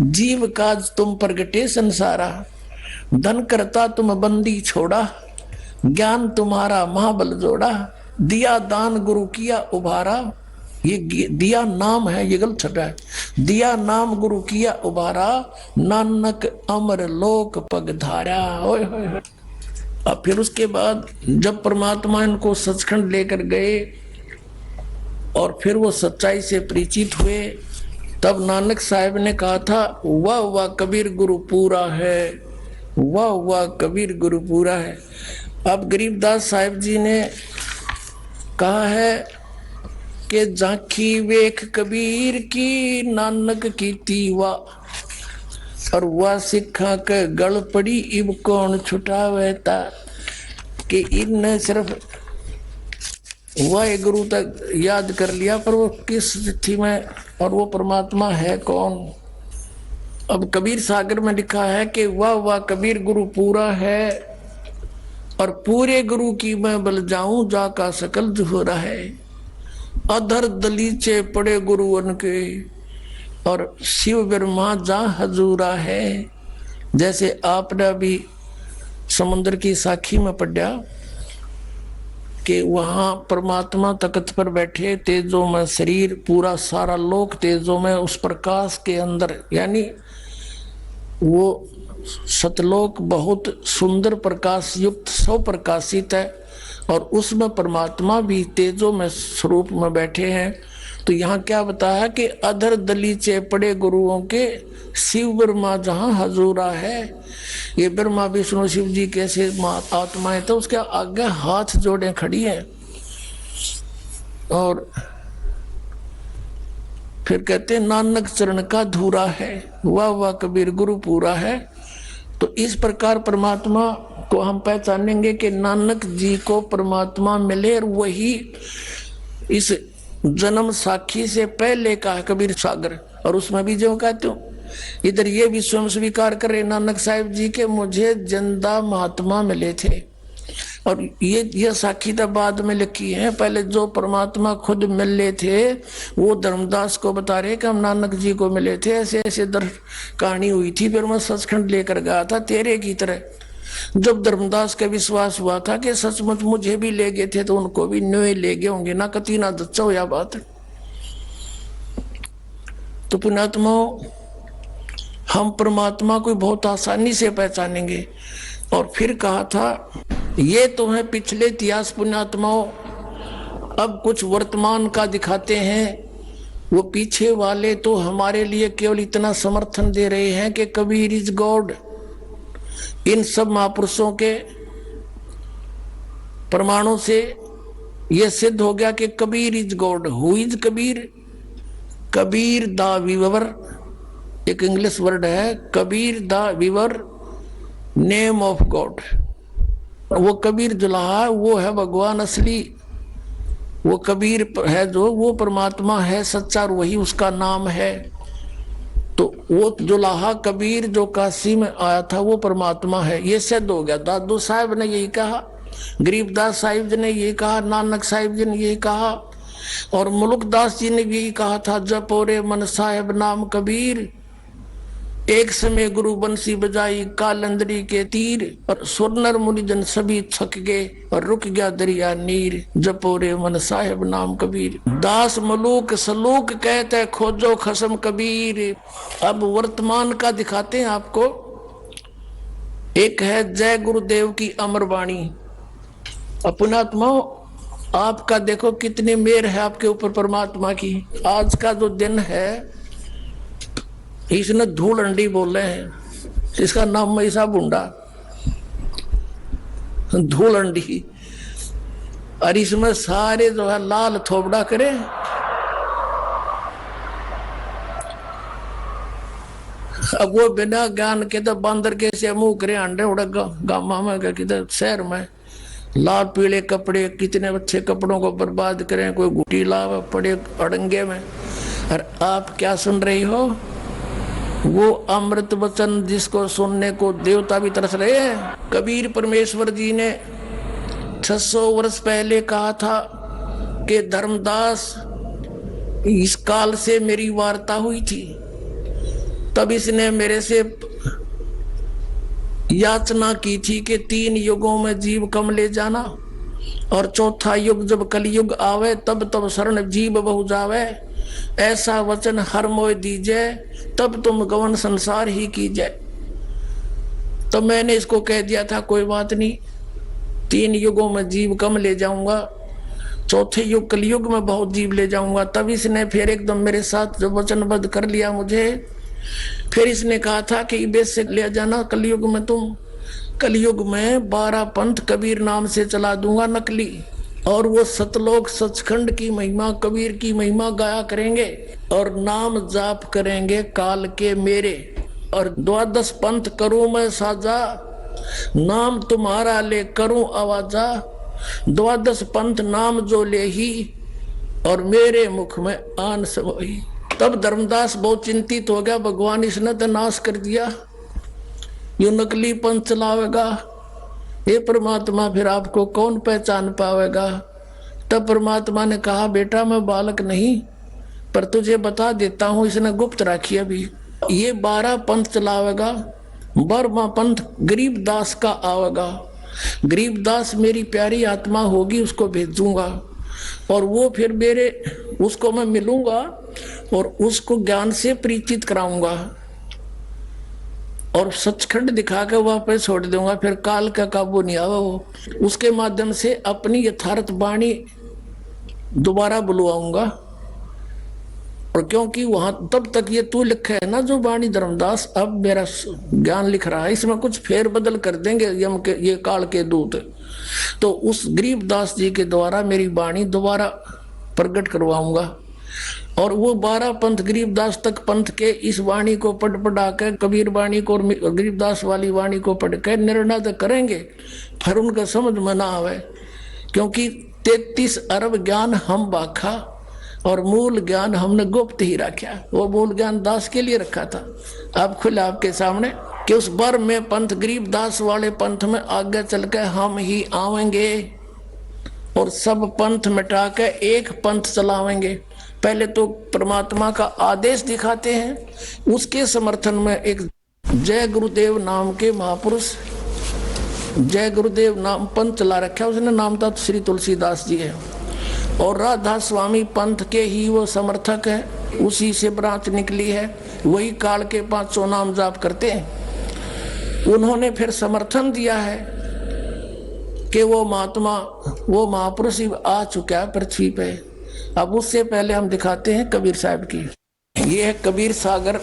जीव काज तुम प्रगटे संसारा। धन करता तुम बंदी छोड़ा, ज्ञान तुम्हारा महाबल जोड़ा। दिया दान गुरु किया उभारा, ये दिया नाम है, ये गलत छटा है। दिया नाम गुरु किया उबारा, नानक अमर लोक पग धारा। ओए होए होए। अब फिर उसके बाद जब परमात्मा इनको सचखंड लेकर गए और फिर वो सच्चाई से परिचित हुए, तब नानक साहब ने कहा था, वाह वाह कबीर गुरु पूरा है, वाह वाह कबीर गुरु पूरा है। अब गरीबदास साहिब जी ने कहा है कि झांकी वेख कबीर की, नानक की तीवा। और वह सिखा के गल पड़ी, इब कौन छुटावे ता। कि इन सिर्फ वह गुरु तक याद कर लिया, पर वो किस तिथि में और वो परमात्मा है कौन। अब कबीर सागर में लिखा है कि वाह वाह कबीर गुरु पूरा है, और पूरे गुरु की मैं बल जाऊं, जाका सकल जुहरा है। अधर दलीचे पड़े गुरु उनके, और शिव ब्रह्मा जा हजूरा है। जैसे आपने अभी समुद्र की साखी में पढ़ा कि वहां परमात्मा तख्त पर बैठे, तेजो में शरीर, पूरा सारा लोक तेजो में, उस प्रकाश के अंदर, यानी वो सतलोक बहुत सुंदर प्रकाश युक्त स्वप्रकाशित है और उसमें परमात्मा भी तेजो में स्वरूप में बैठे हैं। तो यहाँ क्या बताया कि अधर दलीचे पड़े गुरुओं के, शिव ब्रह्मा जहाँ हजूरा है। ये ब्रह्मा विष्णु शिव जी कैसे आत्माएं, तो उसके आगे हाथ जोड़े खड़ी है। और फिर कहते नानक चरण का धूरा है, वाह वाह कबीर गुरु पूरा है। तो इस प्रकार परमात्मा को हम पहचानेंगे कि नानक जी को परमात्मा मिले, और वही इस जन्म साखी से पहले का कबीर सागर। और उसमें भी जो कहते हो इधर ये भी स्वयं स्वीकार करे नानक साहिब जी के मुझे जिंदा महात्मा मिले थे। और ये साखी तो बाद में लिखी है, पहले जो परमात्मा खुद मिले थे वो धर्मदास को बता रहे कि हम नानक जी को मिले थे, ऐसे ऐसे कहानी हुई थी। फिर मैं सचखंड लेकर गया था तेरे की तरह। जब धर्मदास का विश्वास हुआ था कि सचमुच मुझे भी ले गए थे, तो उनको भी न्योय ले गए होंगे ना, कती ना दच्चा हो या बात। तो पुण्यात्माओं, हम परमात्मा को बहुत आसानी से पहचानेंगे। और फिर कहा था ये तो है पिछले इतिहास पुण्यात्माओं, अब कुछ वर्तमान का दिखाते हैं। वो पीछे वाले तो हमारे लिए केवल इतना समर्थन दे रहे हैं कि कबीर इज गॉड। इन सब महापुरुषों के प्रमाणों से यह सिद्ध हो गया कि Kabir is God. Who is Kabir? Kabir the weaver, एक इंग्लिश वर्ड है, Kabir the weaver, name of God. वो कबीर जुलाहा वो है भगवान असली, वो कबीर है जो वो परमात्मा है सच्चा, और वही उसका नाम है। तो वो जुलाहा कबीर जो काशी में आया था वो परमात्मा है, ये सिद्ध हो गया। दादू साहब ने यही कहा, गरीबदास साहिब जी ने यही कहा, नानक साहिब जी ने यही कहा, और मुल्कदास जी ने भी यही कहा था, जपो रे मन साहेब नाम कबीर, एक समय गुरु बंसी बजाई कालंदरी के तीर, और सुरनर मुनिजन सभी थक गए और रुक गया दरिया नीर, जपो रे मन साहेब नाम कबीर। दास मलूक सलूक कहते खोजो खसम कबीर। अब वर्तमान का दिखाते हैं आपको। एक है जय गुरुदेव की अमर वाणी। अपनात्माओं, आपका देखो कितनी मेहर है आपके ऊपर परमात्मा की। आज का जो दिन है इसने धूल अंडी बोले हैं, इसका नाम ऐसा बुंडा धूल अंडी, और इसमें सारे जो है लाल थोबड़ा करे। अब वो बिना ज्ञान के तो बंदर के से मुंह करे अंडे उड़ा गामा में किधर शहर में लाल पीले कपड़े, कितने अच्छे कपड़ों को बर्बाद करें, कोई गुटी लावा पड़े अड़ंगे में। और आप क्या सुन रही हो? वो अमृत वचन जिसको सुनने को देवता भी तरस रहे हैं। कबीर परमेश्वर जी ने 600 वर्ष पहले कहा था कि धर्मदास इस काल से मेरी वार्ता हुई थी, तब इसने मेरे से याचना की थी कि 3 युगों में जीव कम ले जाना, और चौथा युग जब कलयुग आवे तब तब शरण जीव बहु जावे, ऐसा वचन हर मोय दीजिए तब तुम गवन संसार ही कीजिए। तो मैंने इसको कह दिया था कोई बात नहीं, 3 युगों में जीव कम ले जाऊंगा, चौथे युग कलयुग में बहुत जीव ले जाऊंगा। तब इसने फिर एकदम मेरे साथ जो वचनबद्ध कर लिया मुझे। फिर इसने कहा था कि बेस से ले जाना कलयुग में, तुम कलयुग में 12 पंथ कबीर नाम से चला दूंगा नकली, और वो सतलोक सचखंड की महिमा कबीर की महिमा गाया करेंगे, और नाम जाप करेंगे काल के मेरे, और 12 पंथ करूं मैं साजा, नाम तुम्हारा ले करूं आवाजा, 12 पंथ नाम जो ले ही, और मेरे मुख में आन समोही। तब धर्मदास बहुत चिंतित हो गया, भगवान इसने तो नाश कर दिया, यो नकली पंथ चलावेगा, हे परमात्मा फिर आपको कौन पहचान पावेगा। तब परमात्मा ने कहा, बेटा मैं बालक नहीं, पर तुझे बता देता हूं, इसने गुप्त रखी अभी। ये 12 पंथ चलावेगा, 12वां पंथ गरीबदास का आवेगा। गरीबदास मेरी प्यारी आत्मा होगी, उसको भेजूंगा और वो फिर मेरे उसको मैं मिलूंगा और उसको ज्ञान से परिचित कराऊंगा और सचखंड दिखा के वापस छोड़ दूंगा। फिर काल का काबू नहीं आवा वो। उसके माध्यम से अपनी यथार्थ वाणी दोबारा बुलवाऊंगा। और क्योंकि वहां तब तक ये तू लिखा है ना जो वाणी धर्मदास, अब मेरा ज्ञान लिख रहा है, इसमें कुछ फेर बदल कर देंगे यम के ये काल के दूत। तो उस गरीबदास जी के द्वारा मेरी वाणी दोबारा प्रकट करवाऊंगा और वो 12 पंथ गरीबदास तक पंथ के इस वाणी को पढ़ा कर, कबीर वाणी को और गरीबदास वाली वाणी को पढ़ कर निर्णय तो करेंगे, फिर उनका समझ में ना आवे। क्योंकि 33 अरब ज्ञान हम बाखा और मूल ज्ञान हमने गुप्त ही रखा। वो मूल ज्ञान दास के लिए रखा था। अब खुला आपके सामने कि उस बर में पंथ गरीबदास वाले पंथ में आगे चल के हम ही आवेंगे और सब पंथ मिटा के एक पंथ चलावेंगे। पहले तो परमात्मा का आदेश दिखाते हैं, उसके समर्थन में एक जय गुरुदेव नाम के महापुरुष, जय गुरुदेव नाम पंथ चला रखा, उसने नाम था श्री तुलसीदास जी है और राधा स्वामी पंथ के ही वो समर्थक है, उसी से ब्रांच निकली है, वही काल के 500 नाम जाप करते हैं। उन्होंने फिर समर्थन दिया है कि वो महात्मा, वो महापुरुष आ चुका है पृथ्वी पे। अब उससे पहले हम दिखाते हैं कबीर साहब की। ये है कबीर सागर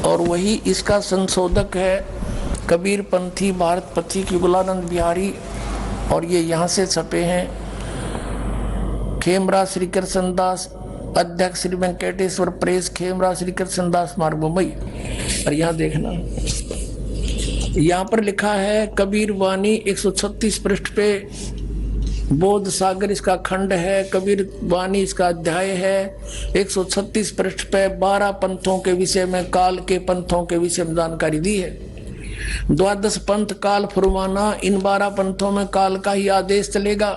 और वही इसका संशोधक है कबीर पंथी भारत पथी की गुलानंद बिहारी। और ये यहाँ से छपे हैं खेमरा श्री कृष्ण दास, अध्यक्ष श्री वेंकटेश्वर प्रेस, खेमरा श्री कृष्ण दास मार्ग मुंबई। और यहाँ देखना, यहाँ पर लिखा है कबीर वाणी 136 पृष्ठ पे, बोध सागर इसका खंड है, कबीर वाणी इसका अध्याय है। 136 पृष्ठ पे 12 पंथों के विषय में, काल के पंथों के विषय में जानकारी दी है। 12 पंथ काल फरमाना, इन 12 पंथों में काल का ही आदेश चलेगा,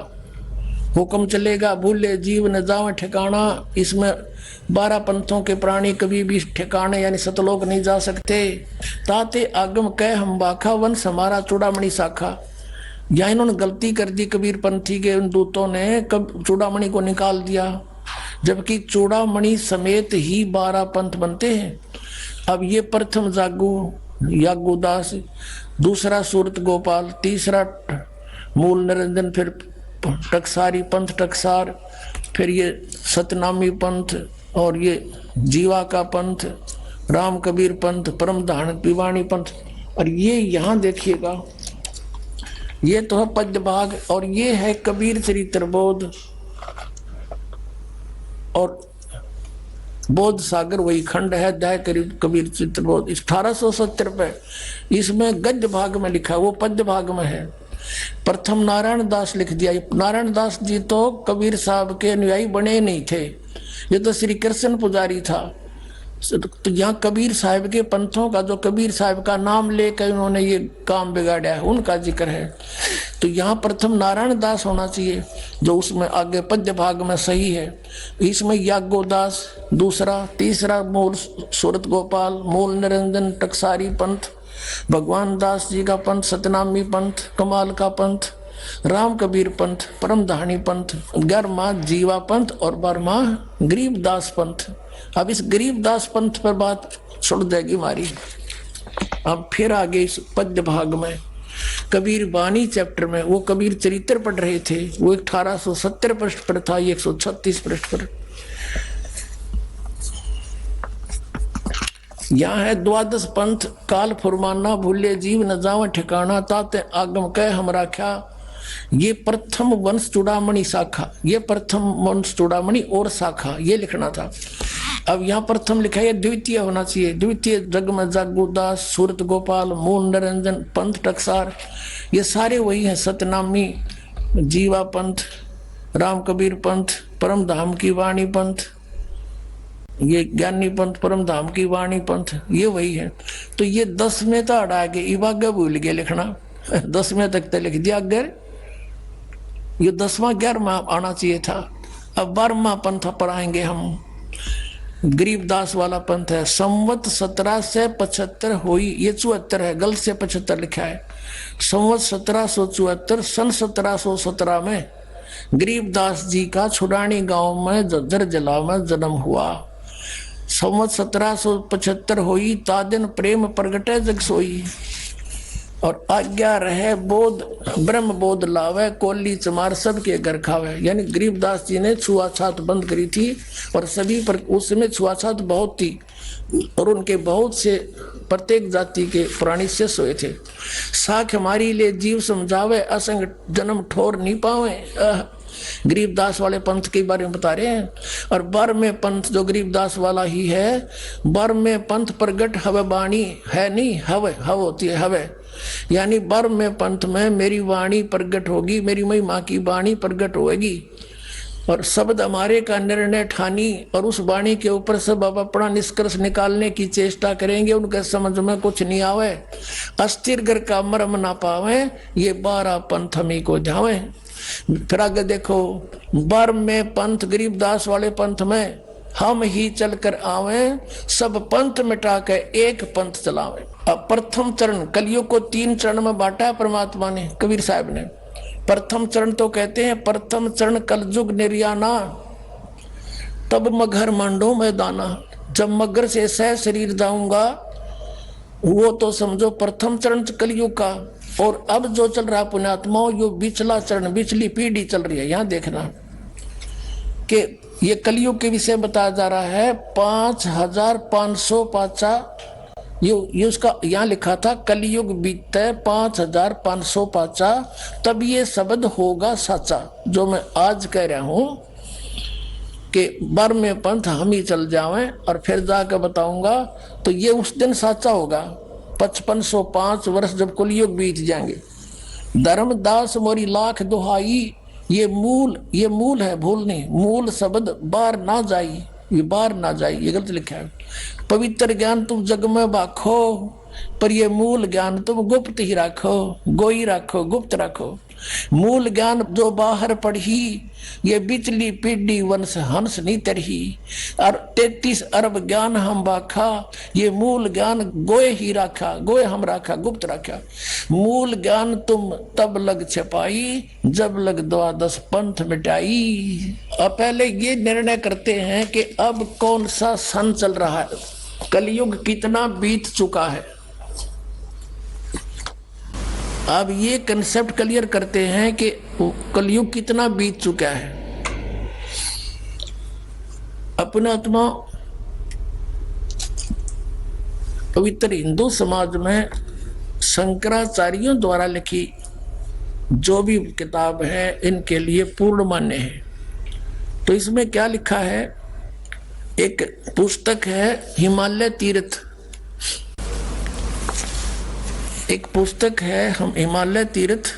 हुक्म चलेगा, भूले जीव न जावे ठिकाना। इसमें 12 पंथों के प्राणी कभी भी ठिकाने यानी सतलोक नहीं जा सकते। ताते आगम कह हम बाखा, वंश हमारा चूड़ामणि शाखा। यहाँ इन्होंने गलती कर दी कबीर पंथी के उन दूतों ने, कब चूड़ामणि को निकाल दिया, जबकि चूड़ामणि समेत ही 12 पंथ बनते हैं। अब ये प्रथम यागुदास, दूसरा सूरत गोपाल, तीसरा मूल निरंजन, फिर टकसारी पंथ टकसार, फिर ये सतनामी पंथ और ये जीवा का पंथ, राम कबीर पंथ, परम धारण पिवाणी पंथ। और ये यहाँ देखिएगा, ये तो है पद्य भाग और ये है कबीर चरित्र बोध और बोध सागर वही खंड है, अध्याय कबीर चित्र बोध 1870 पे। इसमें गद्य भाग में लिखा, वो पद्य भाग में है। प्रथम नारायण दास लिख दिया। नारायण दास जी तो कबीर साहब के अनुयायी बने नहीं थे, ये तो श्री कृष्ण पुजारी था। तो यहाँ कबीर साहब के पंथों का, जो कबीर साहब का नाम लेकर उन्होंने ये काम बिगाड़ा है, उनका जिक्र है। तो यहाँ प्रथम नारायण दास होना चाहिए, जो उसमें आगे पद्य भाग में सही है। इसमें याज्ञोदास दूसरा, तीसरा मूल सूरत गोपाल, मूल निरंजन टकसारी पंथ, भगवान दास जी का पंथ, सतनामी पंथ, कमाल का पंथ, राम कबीर पंथ, परम धानी पंथ, 11वां जीवा पंथ और 12वां गरीबदास पंथ। अब इस गरीबदास पंथ पर बात छुड़ जाएगी हमारी। अब फिर आगे इस पद्य भाग में कबीर वाणी चैप्टर में वो कबीर चरित्र पढ़ रहे थे, वो 1870 पृष्ठ पर था, 136 पृष्ठ पर। यहाँ है 12 पंथ काल फुरमाना, भूले जीव न जावे ठिकाना, ताते आगम कह हम राख्या। ये प्रथम वंश चूड़ामणि शाखा, ये प्रथम वंश चूड़ामणि और शाखा, ये लिखना था। अब यहाँ प्रथम लिखा है, द्वितीय होना चाहिए। द्वितीय जग में जागुदास, सूरत गोपाल, मूल निरंजन, पंथ टकसार, ये सारे वही हैं। सतनामी, जीवा पंथ, राम कबीर पंथ, परम धाम की वाणी पंथ, ये ज्ञानी पंथ, परम धाम की वाणी पंथ, ये वही है। तो ये 10 में तो हटा के इवाग भूल गए लिखना, 10 में तक तो लिख दिया अगर, ये 10वां 11वां आना चाहिए था। अब 12वां पंथ पर आएंगे हम। गरीबदास वाला पंथ है। संवत 1775 हुई, ये 74 है, गलत से 75 लिखा है। संवत 1774 सन 1717 में गरीबदास जी का छुड़ानी गांव में जज्जर जिला में जन्म हुआ। संवत 1775 हुई, ता दिन प्रेम प्रगटे जग सोई, और आज्ञा रहे बोध ब्रह्म बोध लावे, कोली चमार सबके घर खावे। यानी गरीबदास जी ने छुआछात बंद करी थी, और सभी पर उस समय छुआछात बहुत थी, और उनके बहुत से प्रत्येक जाति के प्राणी शेष हुए थे। साख हमारी ले जीव समझावे, असंग जन्म ठोर नहीं पावे। गरीबदास वाले पंथ के बारे में बता रहे हैं। और बर में पंथ जो गरीबदास वाला ही है, बर में पंथ प्रगट हवे बाणी है नहीं, हवे हव होती है हवे, यानी बर में पंथ में मेरी वाणी प्रगट होगी, मेरी महिमा की वाणी प्रगट होगी, और शब्द हमारे का निर्णय ठानी, और उस वाणी के ऊपर सब अब अपना निष्कर्ष निकालने की चेष्टा करेंगे। उनके समझ में कुछ नहीं आवे, अस्थिर घर का मर्म ना पावे, ये 12 पंथ हमी को जावे। फिर आगे देखो, बर में पंथ गरीबदास वाले पंथ में हम ही चलकर आवे, सब पंथ मिटा के एक पंथ चलावे। अब प्रथम चरण, कलयुग को 3 चरण में बांटा है परमात्मा ने, कबीर साहब ने। प्रथम चरण तो कहते हैं, प्रथम चरण कलयुग निर्याना, तब मगर मांडो मैदाना। जब मगर से सह शरीर जाऊंगा, वो तो समझो प्रथम चरण कलयुग का। और अब जो चल रहा पुण्यात्माओं, यो बिचला चरण, बिचली पीढ़ी चल रही है। यहां देखना कि ये कलयुग के विषय बताया जा रहा है। 5505 ये उसका यहाँ लिखा था, कलयुग बीते 5505, तब ये शब्द होगा साचा। जो मैं आज कह रहा हूं कि बर में पंथ हम ही चल जावें, और फिर जाकर बताऊंगा, तो ये उस दिन साचा होगा। 5505 वर्ष जब कलयुग बीत जाएंगे। धर्मदास मोरी लाख दुहाई, ये मूल है, भूल नहीं। मूल शब्द बार ना जाई, ये बार ना जाई, ये गलत लिखा है। पवित्र ज्ञान तुम जग में बाखो, पर ये मूल ज्ञान तुम गुप्त ही राखो, गोई राखो, गुप्त राखो। मूल ज्ञान जो बाहर पढ़ी, ये बिचली पीढ़ी वंश हंस नहीं तरही। और 33 अरब ज्ञान हम बाखा, ये मूल ज्ञान गोए ही राखा, गोए हम राखा, गुप्त राखा। मूल ज्ञान तुम तब लग छिपाई, जब लग 12 पंथ मिटाई। अब पहले ये निर्णय करते हैं कि अब कौन सा सन चल रहा है, कलयुग कितना बीत चुका है। अब ये कंसेप्ट क्लियर करते हैं कि कलयुग कितना बीत चुका है। अपना आत्मा पवित्र हिंदू समाज में शंकराचार्यों द्वारा लिखी जो भी किताब है, इनके लिए पूर्ण मान्य है। तो इसमें क्या लिखा है, एक पुस्तक है हिमालय तीर्थ, एक पुस्तक है हम हिमालय तीर्थ,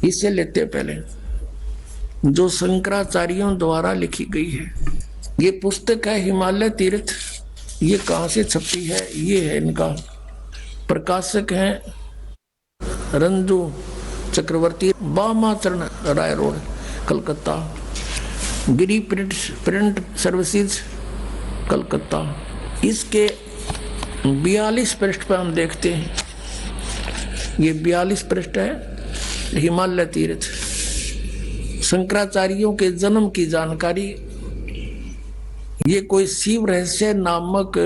इसे लेते पहले, जो शंकराचार्यों द्वारा लिखी गई है। ये पुस्तक है हिमालय तीर्थ। ये कहाँ से छपी है, ये है इनका प्रकाशक है रंजू चक्रवर्ती, बामाचरण राय रोड, कलकत्ता। गिरी प्रिंट सर्विसेज, कलकत्ता। इसके 42 पृष्ठ पर हम देखते हैं, ये 42 पृष्ठ है हिमालय तीर्थ, शंकराचार्यों के जन्म की जानकारी। ये कोई शिव रहस्य नामक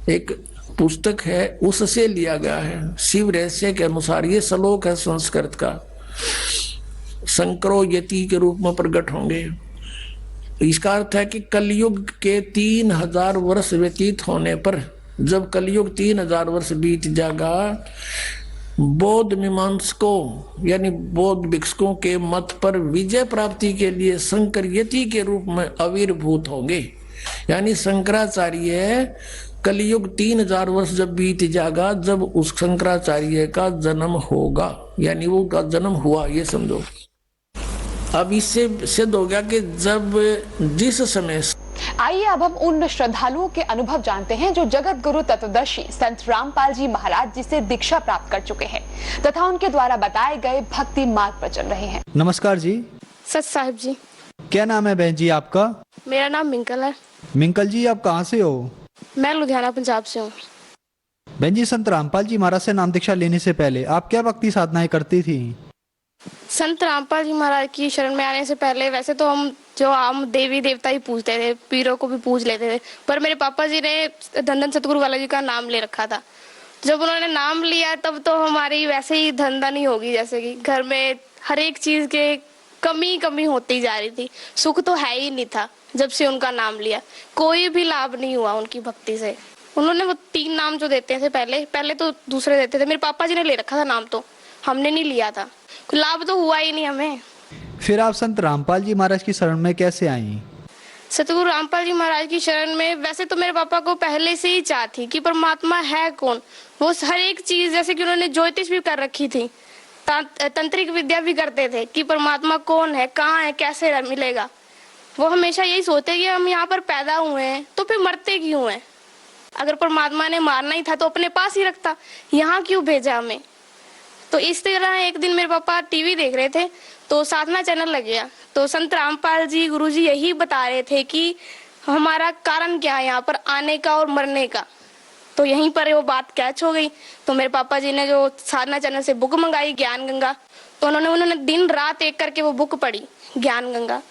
एक पुस्तक है, उससे लिया गया है। शिव रहस्य के अनुसार ये श्लोक है संस्कृत का, शंकरो यति के रूप में प्रकट होंगे। इसका अर्थ है कि कलयुग के 3000 वर्ष व्यतीत होने पर, जब कलयुग 3000 वर्ष बीत जाएगा, बौद्ध मीमांसकों यानी बौद्ध भिक्षुकों के मत पर विजय प्राप्ति के लिए शंकर यति के रूप में आविर्भूत होंगे। यानी शंकराचार्य कलयुग 3000 वर्ष जब बीत जाएगा, जब उस शंकराचार्य का जन्म होगा, यानी वो का जन्म हुआ, ये समझो। अब इससे सिद्ध हो गया कि जब जिस समय। आइए अब हम उन श्रद्धालुओं के अनुभव जानते हैं जो जगत गुरु तत्वदर्शी संत रामपाल जी महाराज जी से दीक्षा प्राप्त कर चुके हैं तथा उनके द्वारा बताए गए भक्ति मार्ग पर चल रहे हैं। नमस्कार जी। सच साहिब जी। क्या नाम है बहन जी आपका? मेरा नाम मिंकल है। मिंकल जी, आप कहाँ से हो? मैं लुधियाना पंजाब से हूँ। बहन जी, संत रामपाल जी महाराज से नाम दीक्षा लेने से पहले आप क्या भक्ति साधनाएं करती थी? संत रामपाल जी महाराज की शरण में आने से पहले वैसे तो हम देवी देवता ही पूजते थे, पीरों को भी पूज लेते थे, पर मेरे पापा जी ने धन धन सतगुरु वाला जी का नाम ले रखा था। जब उन्होंने नाम लिया तब तो हमारी वैसे ही धन धन ही होगी, जैसे कि घर में हर एक चीज के कमी कमी होती जा रही थी, सुख तो है ही नहीं था। जब से उनका नाम लिया कोई भी लाभ नहीं हुआ उनकी भक्ति से। उन्होंने वो 3 नाम जो देते थे पहले तो दूसरे देते थे, मेरे पापा जी ने ले रखा था नाम, तो हमने नहीं लिया था, कोई लाभ तो हुआ ही नहीं हमें। फिर आप संत रामपाल जी महाराज की शरण में कैसे आई? सतगुरु रामपाल जी महाराज की शरण में वैसे तो मेरे पापा को पहले से ही चाह थी कि परमात्मा है कौन। वो हर एक चीज, जैसे कि उन्होंने ज्योतिष भी कर रखी थी, तंत्रिक विद्या भी करते थे कि परमात्मा कौन है, कहाँ है, कैसे मिलेगा। वो हमेशा यही सोचते कि हम यहाँ पर पैदा हुए हैं तो फिर मरते क्यों हैं? अगर परमात्मा ने मारना ही था तो अपने पास ही रखता, यहाँ क्यों भेजा हमें? तो इस तरह एक दिन मेरे पापा टीवी देख रहे थे तो साधना चैनल लग गया, तो संत रामपाल जी गुरु जी यही बता रहे थे कि हमारा कारण क्या है यहाँ पर आने का और मरने का। तो यहीं पर वो बात कैच हो गई। तो मेरे पापा जी ने जो साधना चैनल से बुक मंगाई ज्ञान गंगा, तो उन्होंने दिन रात एक करके वो बुक पढ़ी ज्ञान गंगा।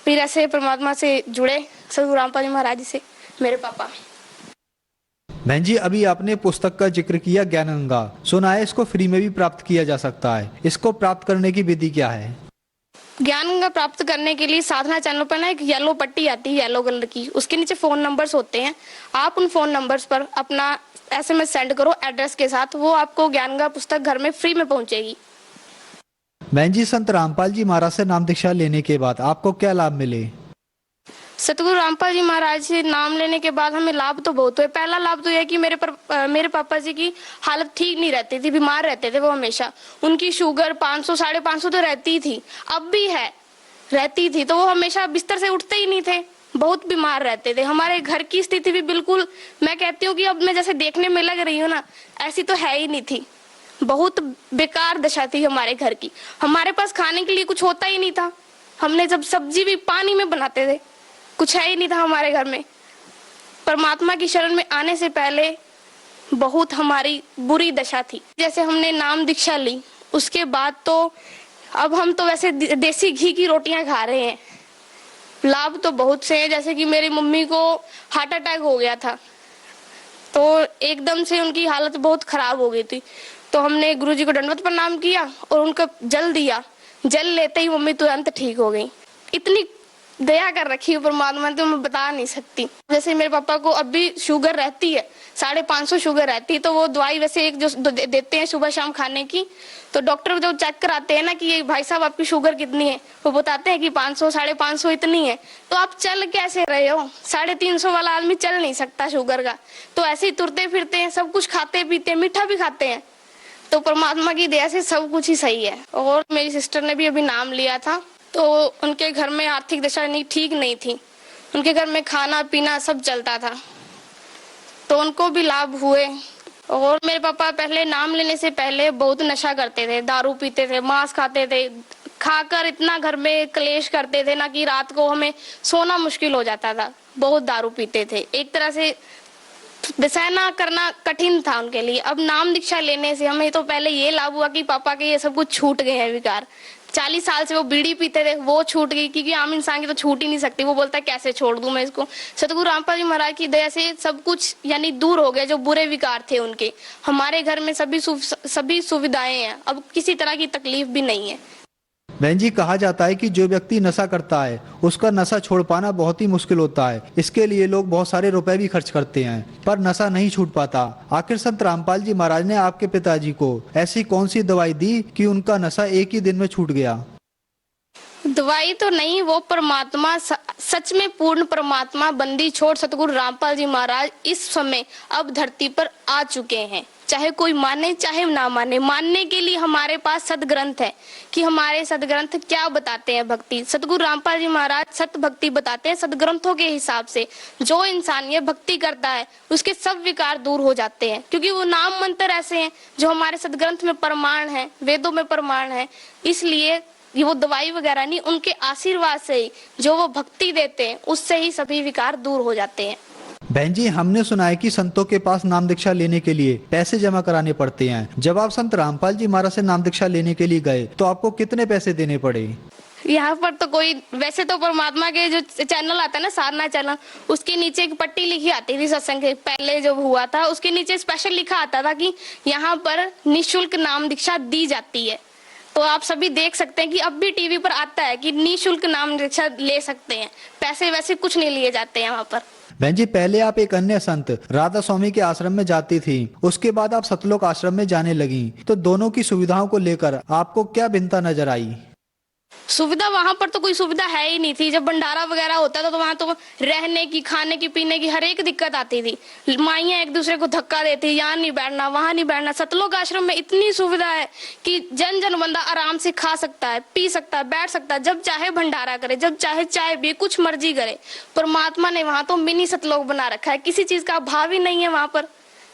फिर ऐसे परमात्मा से जुड़े सतगुरु रामपाल जी महाराज से मेरे पापा। बहन जी, अभी आपने पुस्तक का जिक्र किया ज्ञान गंगा, सुना है इसको फ्री में भी प्राप्त किया जा सकता है। इसको प्राप्त करने की विधि क्या है? ज्ञान गंगा प्राप्त करने के लिए साधना चैनल पर ना एक येलो पट्टी आती है, येलो कलर की, उसके नीचे फोन नंबर्स होते हैं। आप उन फोन नंबर्स पर अपना SMS सेंड करो एड्रेस के साथ, वो आपको ज्ञान गंगा पुस्तक घर में फ्री में पहुंचेगी। बहन जी, संत रामपाल जी महाराज से नाम दीक्षा लेने के बाद आपको क्या लाभ मिले? सतगुरु रामपाल जी महाराज से नाम लेने के बाद हमें लाभ तो बहुत हुए। पहला लाभ तो यह कि मेरे पापा जी की हालत ठीक नहीं रहती थी, बीमार रहते थे वो हमेशा। उनकी शुगर 500 550 तो रहती थी, अब भी है, रहती थी, तो वो हमेशा बिस्तर से उठते ही नहीं थे, बहुत बीमार रहते थे। हमारे घर की स्थिति भी बिल्कुल, मैं कहती हूँ कि अब मैं जैसे देखने में लग रही हूँ ना, ऐसी तो है ही नहीं थी। बहुत बेकार दशा थी हमारे घर की। हमारे पास खाने के लिए कुछ होता ही नहीं था, हमने जब सब्जी भी पानी में बनाते थे, कुछ है ही नहीं था हमारे घर में। परमात्मा की शरण में आने से पहले बहुत हमारी बुरी दशा थी। जैसे हमने नाम दीक्षा ली उसके बाद तो अब हम तो वैसे देसी घी की रोटियां खा रहे हैं। लाभ तो बहुत से हैं, जैसे कि मेरी मम्मी को हार्ट अटैक हो गया था, तो एकदम से उनकी हालत बहुत खराब हो गई थी। तो हमने गुरुजी को दंडवत प्रणाम किया और उनको जल दिया, जल लेते ही मम्मी तुरंत ठीक हो गई। इतनी दया कर रखी है परमात्मा ने, तो मैं बता नहीं सकती। जैसे मेरे पापा को अब भी शुगर रहती है, 550 शुगर रहती है, तो वो दवाई वैसे एक जो देते हैं सुबह शाम खाने की, तो डॉक्टर जो चेक कराते हैं ना कि ये भाई साहब आपकी शुगर कितनी है, वो बताते हैं कि 500 550 इतनी है। तो आप चल कैसे रहे हो? 350 वाला आदमी चल नहीं सकता शुगर का, तो ऐसे ही तुरते फिरते हैं, सब कुछ खाते पीते हैं, मीठा भी खाते हैं। तो परमात्मा की दया से सब कुछ ही सही है। और मेरी सिस्टर ने भी अभी नाम लिया था, तो उनके घर में आर्थिक दशा ठीक नहीं थी, उनके घर में खाना पीना सब चलता था, तो उनको भी लाभ हुए। और मेरे पापा पहले नाम लेने से पहले बहुत नशा करते थे, दारू पीते थे, मांस खाते थे, खाकर इतना घर में क्लेश करते थे ना कि रात को हमें सोना मुश्किल हो जाता था। बहुत दारू पीते थे, एक तरह से सहना करना कठिन था उनके लिए। अब नाम दीक्षा लेने से हमें तो पहले ये लाभ हुआ कि पापा के ये सब कुछ छूट गए हैं विकार। 40 साल से वो बीड़ी पीते थे, वो छूट गई, क्योंकि आम इंसान की तो छूट ही नहीं सकती। वो बोलता है कैसे छोड़ दूं मैं इसको। सतगुरु रामपाल जी महाराज की दया से सब कुछ यानी दूर हो गया, जो बुरे विकार थे उनके। हमारे घर में सभी सुविधाएं हैं, अब किसी तरह की तकलीफ भी नहीं है। बहन जी, कहा जाता है कि जो व्यक्ति नशा करता है उसका नशा छोड़ पाना बहुत ही मुश्किल होता है। इसके लिए लोग बहुत सारे रुपए भी खर्च करते हैं, पर नशा नहीं छूट पाता। आखिर संत रामपाल जी महाराज ने आपके पिताजी को ऐसी कौन सी दवाई दी कि उनका नशा एक ही दिन में छूट गया? दवाई तो नहीं, वो परमात्मा, सच में पूर्ण परमात्मा बंदी छोड़ सतगुरु रामपाल जी महाराज इस समय अब धरती पर आ चुके हैं। चाहे कोई माने चाहे ना माने, मानने के लिए हमारे पास सदग्रंथ है कि हमारे सदग्रंथ क्या बताते हैं भक्ति। सतगुरु रामपाल जी महाराज सत भक्ति बताते हैं सदग्रंथों के हिसाब से। जो इंसान ये भक्ति करता है उसके सब विकार दूर हो जाते हैं, क्योंकि वो नाम मंत्र ऐसे हैं जो हमारे सदग्रंथ में प्रमाण है, वेदों में प्रमाण है। इसलिए ये वो दवाई वगैरह नहीं, उनके आशीर्वाद से ही, जो वो भक्ति देते हैं उससे ही सभी विकार दूर हो जाते हैं। बहन जी, हमने सुना है कि संतों के पास नाम दीक्षा लेने के लिए पैसे जमा कराने पड़ते हैं। जब आप संत रामपाल जी महाराज से नाम दीक्षा लेने के लिए गए तो आपको कितने पैसे देने पड़े? यहाँ पर तो कोई, वैसे तो परमात्मा के जो चैनल आता है ना, सारना चैनल, उसके नीचे एक पट्टी लिखी आती थी सत्संग के पहले जो हुआ था, उसके नीचे स्पेशल लिखा आता था कि यहाँ पर निःशुल्क नाम दीक्षा दी जाती है। तो आप सभी देख सकते हैं कि अब भी टीवी पर आता है कि निःशुल्क नाम दीक्षा ले सकते हैं, पैसे वैसे कुछ नहीं लिए जाते हैं वहाँ पर। बहन जी, पहले आप एक अन्य संत राधा स्वामी के आश्रम में जाती थी, उसके बाद आप सतलोक आश्रम में जाने लगी, तो दोनों की सुविधाओं को लेकर आपको क्या भिन्नता नजर आई? सुविधा वहां पर तो कोई सुविधा है ही नहीं थी। जब भंडारा वगैरह होता था तो वहां तो रहने की, खाने की, पीने की हर एक दिक्कत आती थी। माइयां एक दूसरे को धक्का देती, यहाँ नहीं बैठना, वहां नहीं बैठना। सतलोक आश्रम में इतनी सुविधा है कि जन जन बंदा आराम से खा सकता है, पी सकता है, बैठ सकता है, जब चाहे भंडारा करे, जब चाहे चाय भी, कुछ मर्जी करे। परमात्मा ने वहां तो मिनी सतलोक बना रखा है, किसी चीज का अभाव ही नहीं है। वहां पर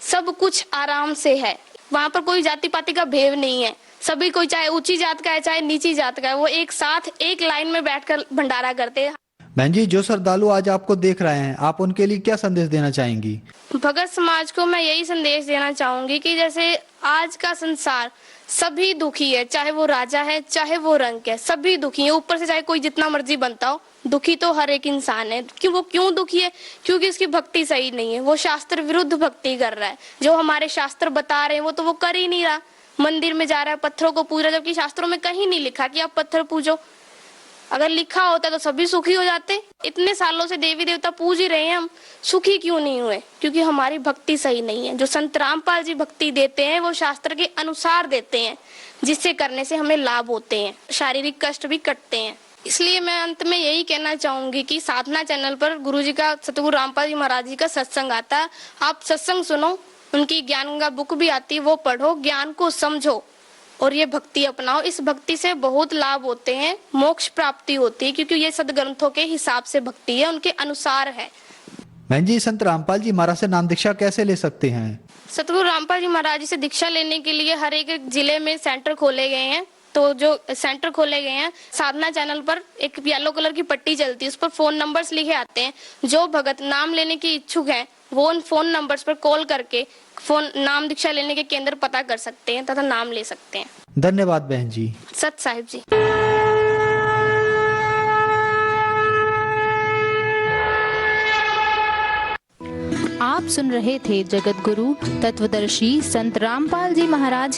सब कुछ आराम से है, वहां पर कोई जाति पाति का भेद नहीं है। सभी कोई, चाहे ऊंची जात का है चाहे नीची जात का है, वो एक साथ एक लाइन में बैठकर भंडारा करते हैं। बहन जी, जो श्रद्धालु आज आपको देख रहे हैं, आप उनके लिए क्या संदेश देना चाहेंगी? भगत समाज को मैं यही संदेश देना चाहूंगी कि जैसे आज का संसार सभी दुखी है, चाहे वो राजा है चाहे वो रंक है, सभी दुखी है। ऊपर से चाहे कोई जितना मर्जी बनता हो, दुखी तो हर एक इंसान है। वो क्यों दुखी है? क्योंकि उसकी भक्ति सही नहीं है, वो शास्त्र विरुद्ध भक्ति कर रहा है। जो हमारे शास्त्र बता रहे हैं वो कर ही नहीं रहा। मंदिर में जा रहा है, पत्थरों को पूज रहा है, जबकि शास्त्रों में कहीं नहीं लिखा कि आप पत्थर पूजो। अगर लिखा होता तो सभी सुखी हो जाते। इतने सालों से देवी देवता पूज ही रहे हैं, हम सुखी क्यों नहीं हुए? क्योंकि हमारी भक्ति सही नहीं है। जो संत रामपाल जी भक्ति देते हैं वो शास्त्र के अनुसार देते हैं, जिससे करने से हमें लाभ होते हैं, शारीरिक कष्ट भी कटते हैं। इसलिए मैं अंत में यही कहना चाहूंगी कि साधना चैनल पर गुरुजी का, सतगुरु रामपाल जी महाराज जी का सत्संग आता है। आप सत्संग सुनो, उनकी ज्ञान का बुक भी आती है, वो पढ़ो, ज्ञान को समझो और ये भक्ति अपनाओ। इस भक्ति से बहुत लाभ होते हैं, मोक्ष प्राप्ति होती है, क्योंकि ये सदग्रंथों के हिसाब से भक्ति है, उनके अनुसार है। बहन जी, संत रामपाल जी महाराज से नाम दीक्षा कैसे ले सकते हैं? सतगुरु रामपाल जी महाराज जी से दीक्षा लेने के लिए हर एक जिले में सेंटर खोले गए हैं। तो जो सेंटर खोले गए हैं, साधना चैनल पर एक येलो कलर की पट्टी चलती है, उस पर फोन नंबर्स लिखे आते हैं। जो भगत नाम लेने की इच्छुक हैं वो उन फोन नंबर्स पर कॉल करके नाम दीक्षा लेने के केंद्र पता कर सकते हैं तथा नाम ले सकते हैं। धन्यवाद बहन जी। सत साहिब जी। आप सुन रहे थे जगत गुरु तत्वदर्शी संत रामपाल जी महाराज